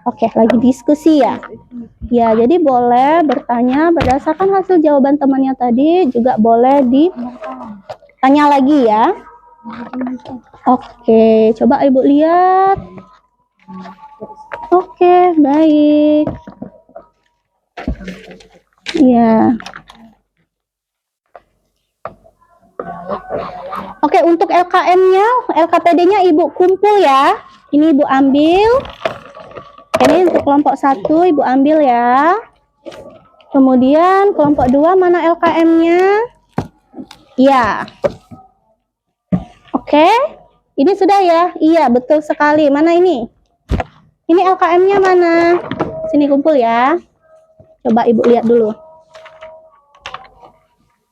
Oke, lagi diskusi ya. Ya, jadi boleh bertanya berdasarkan hasil jawaban temannya tadi, juga boleh ditanya lagi ya. Oke, coba Ibu lihat. Oke, baik. Ya. Oke, untuk LKM-nya, LKPD-nya Ibu kumpul ya. Ini Ibu ambil. Ini untuk kelompok 1 Ibu ambil ya. Kemudian kelompok 2 mana LKM-nya? Iya. Oke. Ini sudah ya? Iya, betul sekali. Mana ini? Ini LKM-nya mana? Sini kumpul ya. Coba Ibu lihat dulu.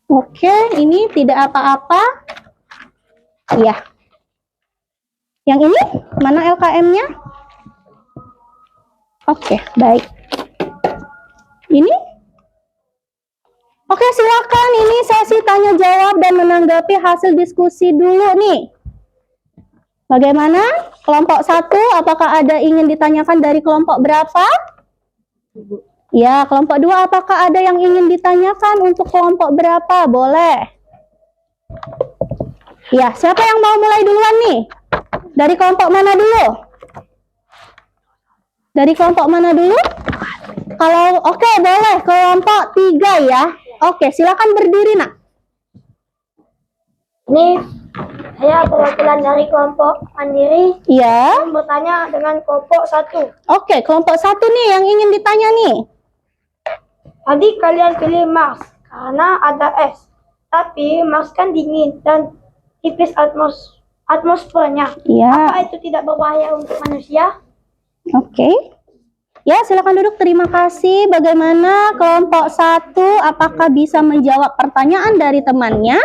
Oke, ini tidak apa-apa. Iya. Yang ini mana LKM-nya? Oke, baik. Ini? Oke, silakan. Ini sesi tanya jawab dan menanggapi hasil diskusi dulu nih. Bagaimana? Kelompok 1, apakah ada ingin ditanyakan dari kelompok berapa? Ya, kelompok 2, apakah ada yang ingin ditanyakan untuk kelompok berapa? Boleh. Ya, siapa yang mau mulai duluan nih? Dari kelompok mana dulu? Dari kelompok mana dulu? Kalau oke, boleh kelompok 3 ya. Oke, silakan berdiri, Nak. Ini saya perwakilan dari kelompok mandiri. Iya. Saya bertanya dengan kelompok 1. Oke, kelompok 1 nih yang ingin ditanya nih. Tadi kalian pilih Mars karena ada es. Tapi Mars kan dingin dan tipis atmosfernya. Iya. Apa itu tidak berbahaya untuk manusia? Oke. Ya, silakan duduk. Terima kasih. Bagaimana kelompok 1? Apakah bisa menjawab pertanyaan dari temannya?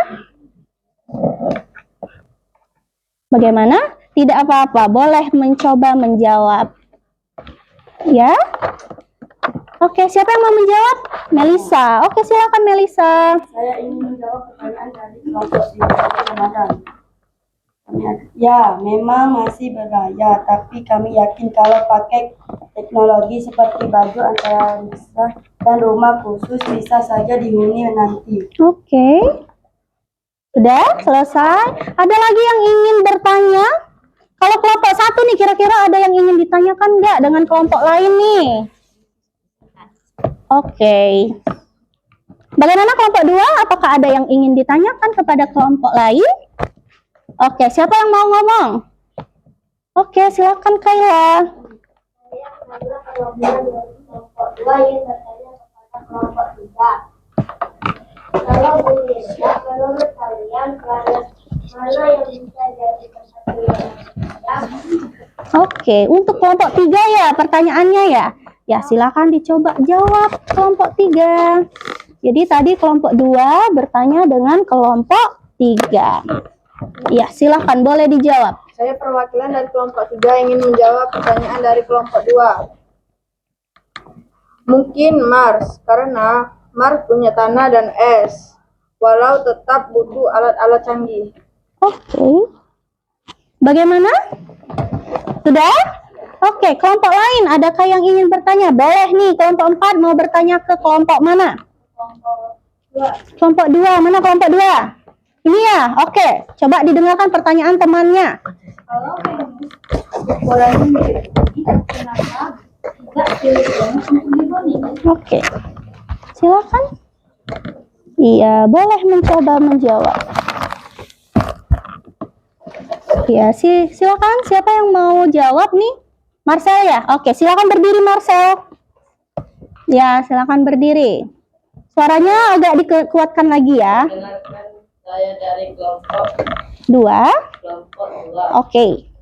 Bagaimana? Tidak apa-apa. Boleh mencoba menjawab. Ya. Oke, siapa yang mau menjawab? Melisa. Oke, silakan Melisa. Saya ingin menjawab pertanyaan dari kelompok 3 Ramadan. Ya, memang masih berbahaya, tapi kami yakin kalau pakai teknologi seperti baju antariksa dan rumah khusus bisa saja dihuni nanti. Oke. Sudah selesai. Ada lagi yang ingin bertanya? Kalau kelompok 1 nih, kira-kira ada yang ingin ditanyakan nggak dengan kelompok lain nih? Oke. Bagaimana kelompok 2? Apakah ada yang ingin ditanyakan kepada kelompok lain? Oke, siapa yang mau ngomong? Oke, silakan Kayla. Saya adalah perwakilan dari kelompok 2 yang bertanya kepada kelompok 3. Kalau begitu, menurut kalian planet mana yang bisa jadi persatuan? Oke, untuk kelompok 3 ya pertanyaannya ya. Ya, silakan dicoba jawab kelompok 3. Jadi tadi kelompok 2 bertanya dengan kelompok 3. Ya, silakan boleh dijawab. Saya perwakilan dari kelompok 3 ingin menjawab pertanyaan dari kelompok 2. Mungkin Mars, karena Mars punya tanah dan es, walau tetap butuh alat-alat canggih. Oke. Bagaimana? Sudah? Oke, kelompok lain, adakah yang ingin bertanya? Boleh nih, kelompok 4 mau bertanya ke kelompok mana? Kelompok 2, mana kelompok 2? Ini ya, oke. Coba didengarkan pertanyaan temannya. Kalau bolanya kenapa tidak pilih untuk diboni? Oke. Silakan. Iya, boleh mencoba menjawab. Ya, silakan. Siapa yang mau jawab nih? Marcel ya? Oke, silakan berdiri Marcel. Ya, silakan berdiri. Suaranya agak dikuatkan lagi ya. Saya dari kelompok 2. 2 Oke.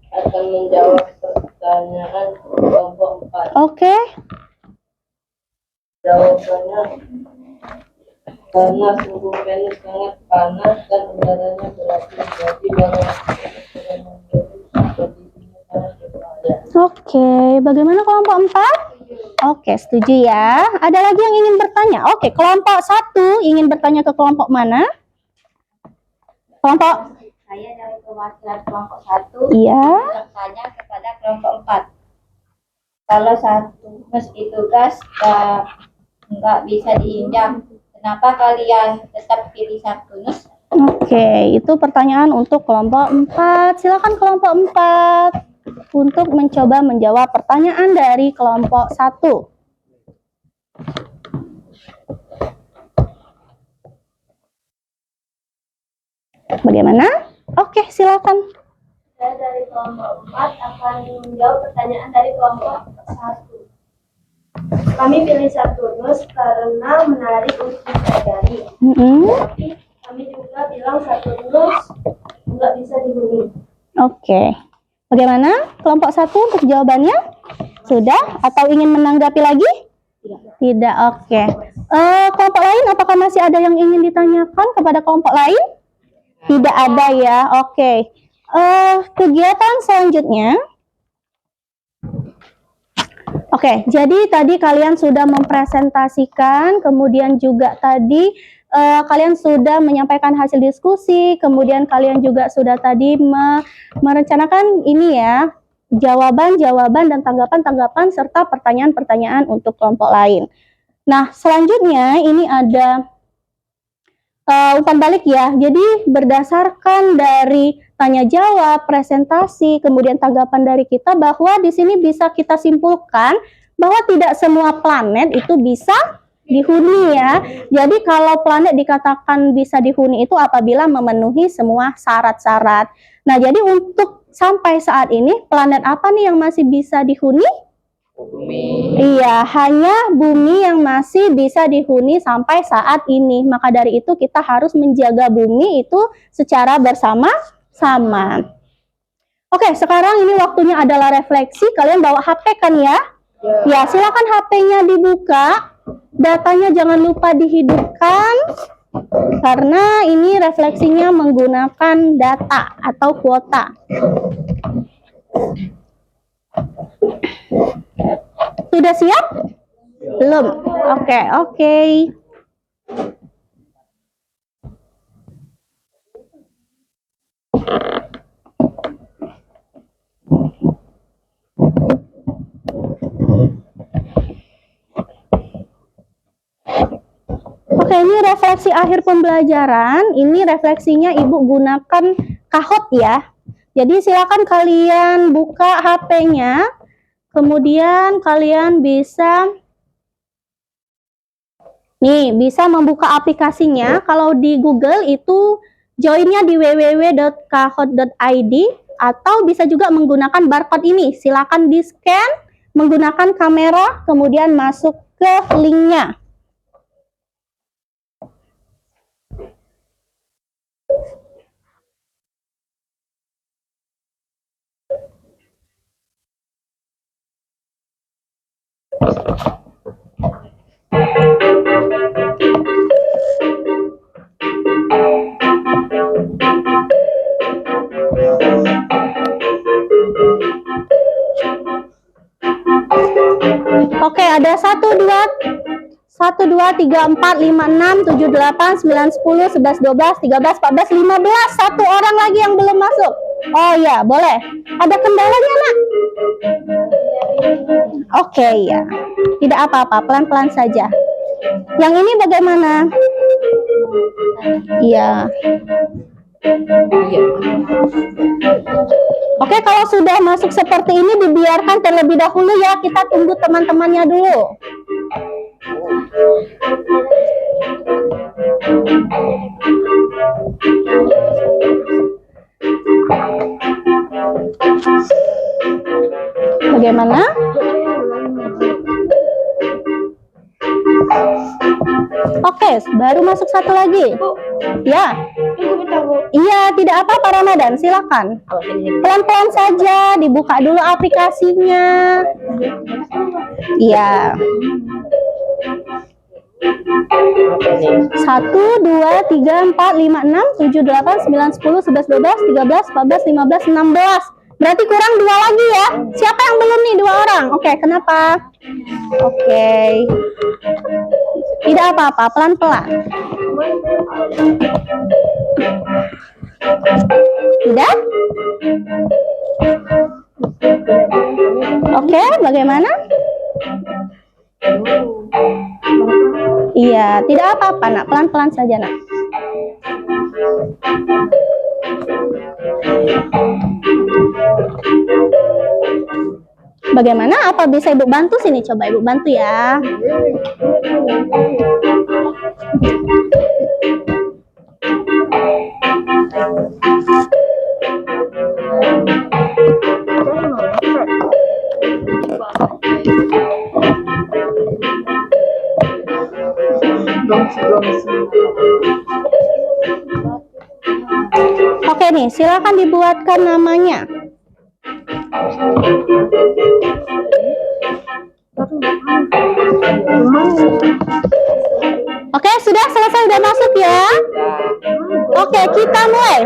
akan menjawab pertanyaan kelompok 4. Oke. Jawabannya Karena suhu Venus sangat panas dan udaranya berapi, jadi bahwa kondisinya sangat berbahaya. Oke, bagaimana kelompok 4? Oke, setuju ya. Ada lagi yang ingin bertanya? Oke, kelompok 1 ingin bertanya ke kelompok mana? Kelompok? Saya dari perwakilan kelompok 1 Iya. bertanya kepada kelompok 4. Kalau satu itu gas nggak bisa diinjak, kenapa kalian tetap pilih satu nus? Oke, itu pertanyaan untuk kelompok 4. Silakan kelompok 4 untuk mencoba menjawab pertanyaan dari kelompok 1. Bagaimana? Oke, silakan. Saya dari kelompok 4 akan menjawab pertanyaan dari kelompok 1. Kami pilih Saturnus karena menarik untuk dipelajari. Tapi kami juga bilang Saturnus nggak bisa dihuni. Oke. Bagaimana kelompok 1 untuk jawabannya? Sudah? Atau ingin menanggapi lagi? Tidak. Oke. Kelompok lain, apakah masih ada yang ingin ditanyakan kepada kelompok lain? Tidak ada ya. Oke. Kegiatan selanjutnya. Oke, jadi tadi kalian sudah mempresentasikan, kemudian juga tadi kalian sudah menyampaikan hasil diskusi, kemudian kalian juga sudah tadi merencanakan ini ya, jawaban-jawaban dan tanggapan-tanggapan serta pertanyaan-pertanyaan untuk kelompok lain. Nah, selanjutnya ini ada umpan balik ya. Jadi berdasarkan dari tanya jawab, presentasi, kemudian tanggapan dari kita bahwa di sini bisa kita simpulkan bahwa tidak semua planet itu bisa dihuni ya. Jadi kalau planet dikatakan bisa dihuni itu apabila memenuhi semua syarat-syarat. Nah, jadi untuk sampai saat ini planet apa nih yang masih bisa dihuni? Bumi. Iya, hanya bumi yang masih bisa dihuni sampai saat ini. Maka dari itu kita harus menjaga bumi itu secara bersama-sama. Oke, sekarang ini waktunya adalah refleksi. Kalian bawa HP kan ya? Ya, silakan HP-nya dibuka. Datanya jangan lupa dihidupkan. Karena ini refleksinya menggunakan data atau kuota. Sudah siap? Belum? Oke. Oke, ini refleksi akhir pembelajaran. Ini refleksinya Ibu gunakan Kahoot ya. Jadi silakan kalian buka HP-nya. Kemudian kalian bisa membuka aplikasinya. Kalau di Google itu joinnya di www.kahoot.id atau bisa juga menggunakan barcode ini. Silakan di-scan menggunakan kamera kemudian masuk ke linknya. Oke, ada 1, 2, 3, 4, 5, 6, 7, 8, 9, 10, 11, 12, 13, 14, 15. Satu orang lagi yang belum masuk. Oh ya, boleh. Ada kendalanya, Nak? Oke, ya. Tidak apa-apa, pelan-pelan saja. Yang ini bagaimana? Iya. Oke, kalau sudah masuk seperti ini dibiarkan terlebih dahulu ya. Kita tunggu teman-temannya dulu. Bagaimana? Oke, baru masuk satu lagi. Ya. Iya, tidak apa-apa Ramadan, silakan. Pelan-pelan saja, dibuka dulu aplikasinya. Iya. 1, 2, 3, 4, 5, 6, 7, 8, 9, 10, 11, 12, 13, 14, 15, 16. Berarti kurang 2 lagi ya. Siapa yang belum nih? 2 orang. Oke, kenapa? Oke. Tidak apa-apa, pelan-pelan. Tidak? Oke, bagaimana? Iya, tidak apa-apa nak, pelan-pelan saja nak. Bagaimana? Apa bisa Ibu bantu sini? Coba Ibu bantu ya. Oke nih, silakan dibuatkan namanya. Oke, sudah selesai, udah masuk ya. Oke, kita mulai.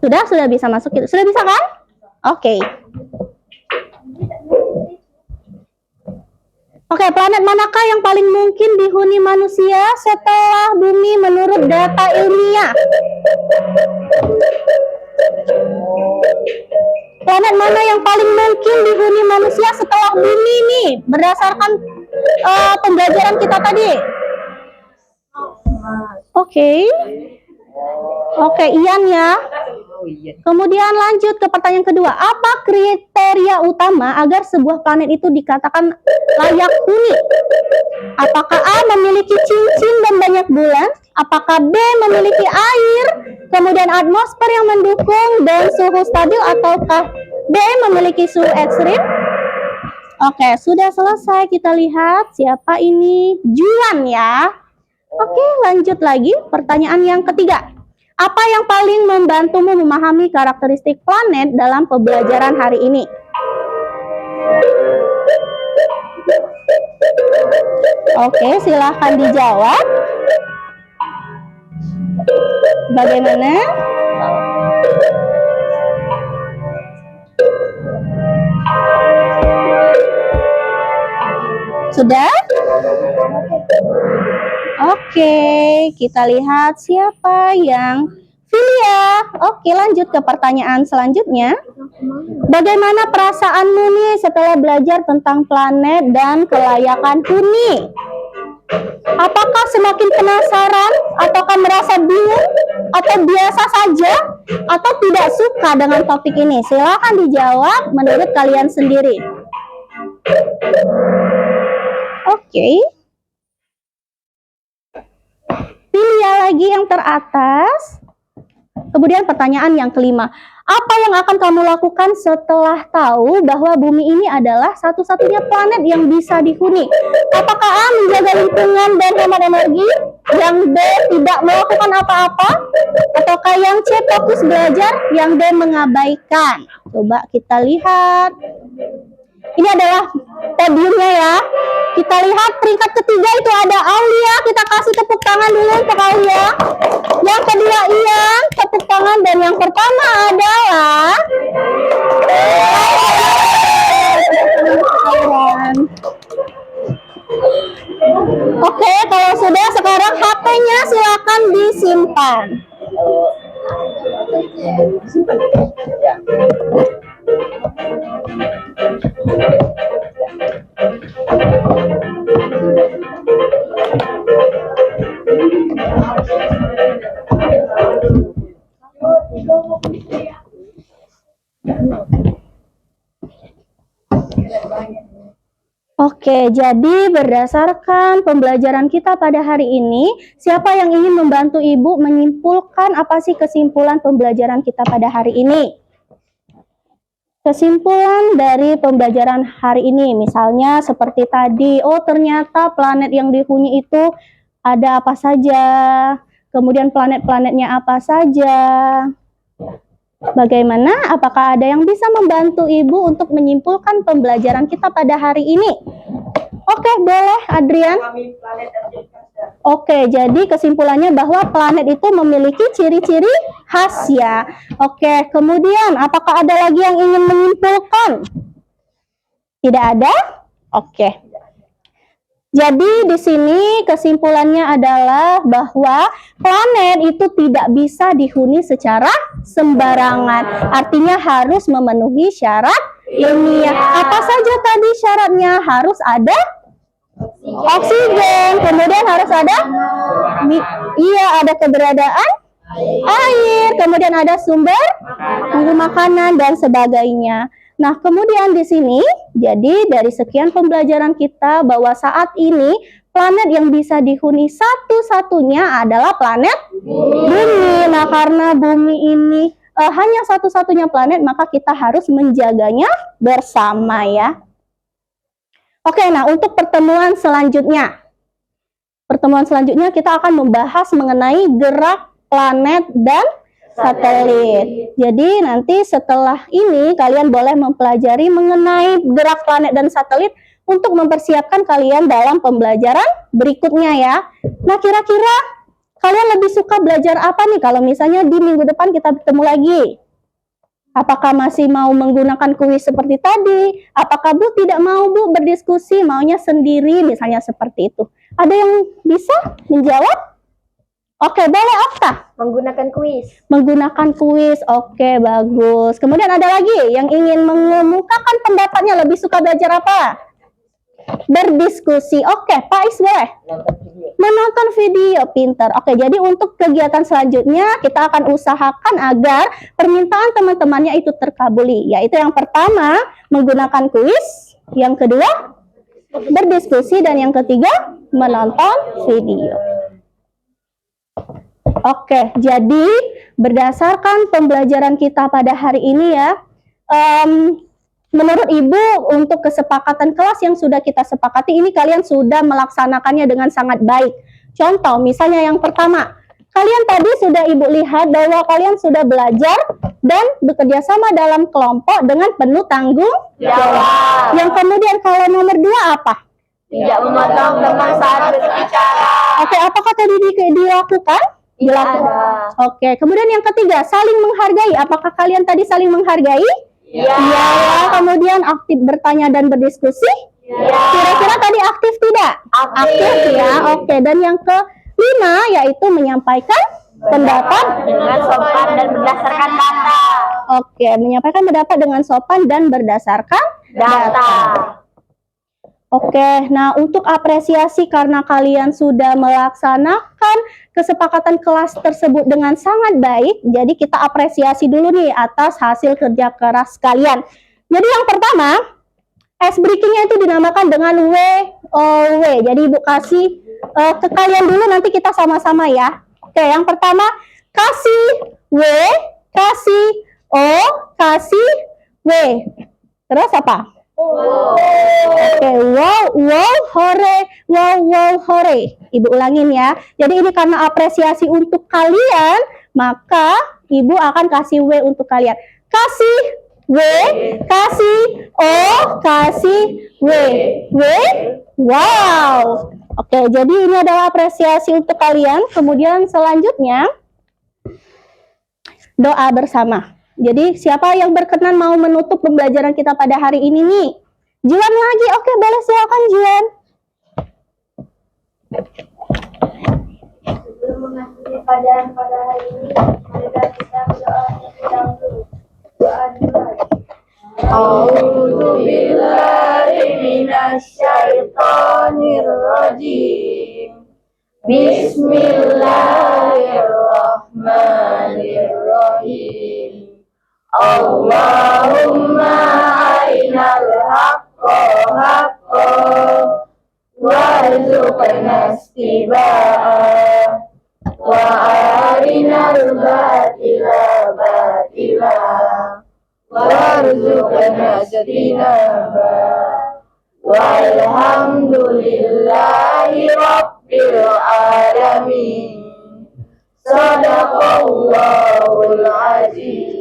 Sudah bisa masuk. Sudah bisa kan? Oke. Oke, planet manakah yang paling mungkin dihuni manusia setelah bumi menurut data ilmiah? Planet mana yang paling mungkin dihuni manusia setelah bumi nih, berdasarkan pembelajaran kita tadi? Oke, Ian ya. Kemudian lanjut ke pertanyaan kedua. Apa kriteria utama agar sebuah planet itu dikatakan layak huni? Apakah A memiliki cincin dan banyak bulan? Apakah B memiliki air, kemudian atmosfer yang mendukung dan suhu stabil, ataukah D memiliki suhu ekstrim? Oke, sudah selesai. Kita lihat siapa ini. Juan ya. Oke, lanjut lagi. Pertanyaan yang ketiga. Apa yang paling membantumu memahami karakteristik planet dalam pembelajaran hari ini? Oke, silahkan dijawab. Bagaimana? Sudah? Oke, kita lihat siapa yang Filia. Oke, lanjut ke pertanyaan selanjutnya. Bagaimana perasaanmu nih setelah belajar tentang planet dan kelayakan huni? Apakah semakin penasaran, ataukah merasa bingung, atau biasa saja, atau tidak suka dengan topik ini? Silahkan dijawab menurut kalian sendiri. Oke. Pilih lagi yang teratas. Kemudian pertanyaan yang kelima. Apa yang akan kamu lakukan setelah tahu bahwa bumi ini adalah satu-satunya planet yang bisa dihuni? Apakah A menjaga lingkungan dan hemat energi? Yang B tidak melakukan apa-apa? Ataukah yang C fokus belajar? Yang D mengabaikan? Coba kita lihat. Ini adalah podiumnya ya. Kita lihat peringkat ketiga itu ada Aulia. Kita kasih tepuk tangan dulu untuk Aulia. Yang kedua Ian, tepuk tangan. Dan yang pertama adalah Oke, kalau sudah sekarang HP-nya silakan disimpan. Oke, jadi berdasarkan pembelajaran kita pada hari ini, siapa yang ingin membantu Ibu menyimpulkan apa sih kesimpulan pembelajaran kita pada hari ini? Kesimpulan dari pembelajaran hari ini, misalnya seperti tadi, oh ternyata planet yang dihuni itu ada apa saja, kemudian planet-planetnya apa saja. Bagaimana? Apakah ada yang bisa membantu Ibu untuk menyimpulkan pembelajaran kita pada hari ini? Oke, boleh Adrian. Oke, jadi kesimpulannya bahwa planet itu memiliki ciri-ciri khas ya. Oke, kemudian apakah ada lagi yang ingin menyimpulkan? Tidak ada? Oke. Jadi di sini kesimpulannya adalah bahwa planet itu tidak bisa dihuni secara sembarangan. Artinya harus memenuhi syarat ilmiah. Apa saja tadi syaratnya? Harus ada oksigen, kemudian harus ada ada keberadaan air, kemudian ada sumber makanan dan sebagainya. Nah, kemudian di sini, jadi dari sekian pembelajaran kita bahwa saat ini planet yang bisa dihuni satu-satunya adalah planet Bumi. Nah, karena Bumi ini hanya satu-satunya planet, maka kita harus menjaganya bersama ya. Oke, nah untuk pertemuan selanjutnya. Pertemuan selanjutnya kita akan membahas mengenai gerak planet dan satelit. Jadi nanti setelah ini kalian boleh mempelajari mengenai gerak planet dan satelit untuk mempersiapkan kalian dalam pembelajaran berikutnya ya. Nah, kira-kira kalian lebih suka belajar apa nih kalau misalnya di minggu depan kita bertemu lagi? Apakah masih mau menggunakan kuis seperti tadi? Apakah Bu tidak mau Bu berdiskusi, maunya sendiri misalnya seperti itu? Ada yang bisa menjawab? Oke, boleh Okta? Menggunakan kuis. Menggunakan kuis, oke bagus. Kemudian ada lagi yang ingin mengemukakan pendapatnya, lebih suka belajar apa? Berdiskusi, oke Pak Is boleh? Menonton video, pinter. Oke, jadi untuk kegiatan selanjutnya kita akan usahakan agar permintaan teman-temannya itu terkabuli. Yaitu yang pertama, menggunakan kuis. Yang kedua, berdiskusi. Dan yang ketiga, menonton video. Oke, jadi berdasarkan pembelajaran kita pada hari ini ya, menurut Ibu untuk kesepakatan kelas yang sudah kita sepakati ini kalian sudah melaksanakannya dengan sangat baik. Contoh, misalnya yang pertama, kalian tadi sudah Ibu lihat bahwa kalian sudah belajar dan bekerja sama dalam kelompok dengan penuh tanggung jawab. Yang kemudian kalau nomor 2 apa? Tidak memotong teman saat berbicara. Oke, apakah tadi dilakukan? Dilakukan. Oke, kemudian yang ketiga, saling menghargai. Apakah kalian tadi saling menghargai? Iya. Iya. Kemudian aktif bertanya dan berdiskusi? Iya. Kira-kira tadi aktif tidak? Aktif ya. Oke, dan yang kelima yaitu menyampaikan pendapat Dengan sopan dan berdasarkan data. Oke, menyampaikan pendapat dengan sopan dan berdasarkan Data. Oke, nah untuk apresiasi karena kalian sudah melaksanakan kesepakatan kelas tersebut dengan sangat baik, jadi kita apresiasi dulu nih atas hasil kerja keras kalian. Jadi yang pertama, ice breakingnya itu dinamakan dengan WOW. Jadi Ibu kasih ke kalian dulu, nanti kita sama-sama ya. Oke, yang pertama, kasih W, kasih O, kasih W. Terus apa? Oke, wow, hore, wow, hore. Ibu ulangin ya. Jadi ini karena apresiasi untuk kalian, maka Ibu akan kasih W untuk kalian. Kasih W, kasih O, kasih W. Wow. Oke, jadi ini adalah apresiasi untuk kalian. Kemudian selanjutnya, doa bersama. Jadi siapa yang berkenan mau menutup pembelajaran kita pada hari ini nih? Juan lagi, oke boleh silakan Juan. Sebelum mengakhiri pelajaran pada hari ini, mari kita berdoa terlebih dahulu. Doa dimulai. A'udzu billahi minasyaitonir rajim. Bismillahirrahmanirrahim. Allahumma arinal haqqa haqqa warzuqna istibaa wa arinal batila batila warzuqna ijtinaba walhamdulillahi rabbil alamin. Sadaqallahul azim.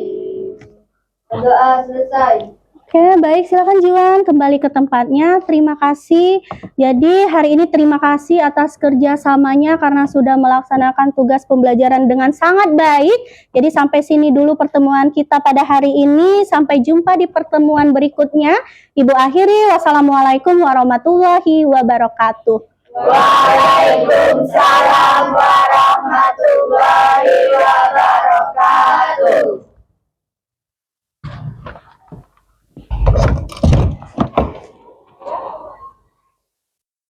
Doa selesai. Oke, baik, silakan Jiwan kembali ke tempatnya. Terima kasih. Jadi hari ini terima kasih atas kerjasamanya karena sudah melaksanakan tugas pembelajaran dengan sangat baik. Jadi sampai sini dulu pertemuan kita pada hari ini. Sampai jumpa di pertemuan berikutnya. Ibu akhiri, wassalamualaikum warahmatullahi wabarakatuh. Waalaikumsalam warahmatullahi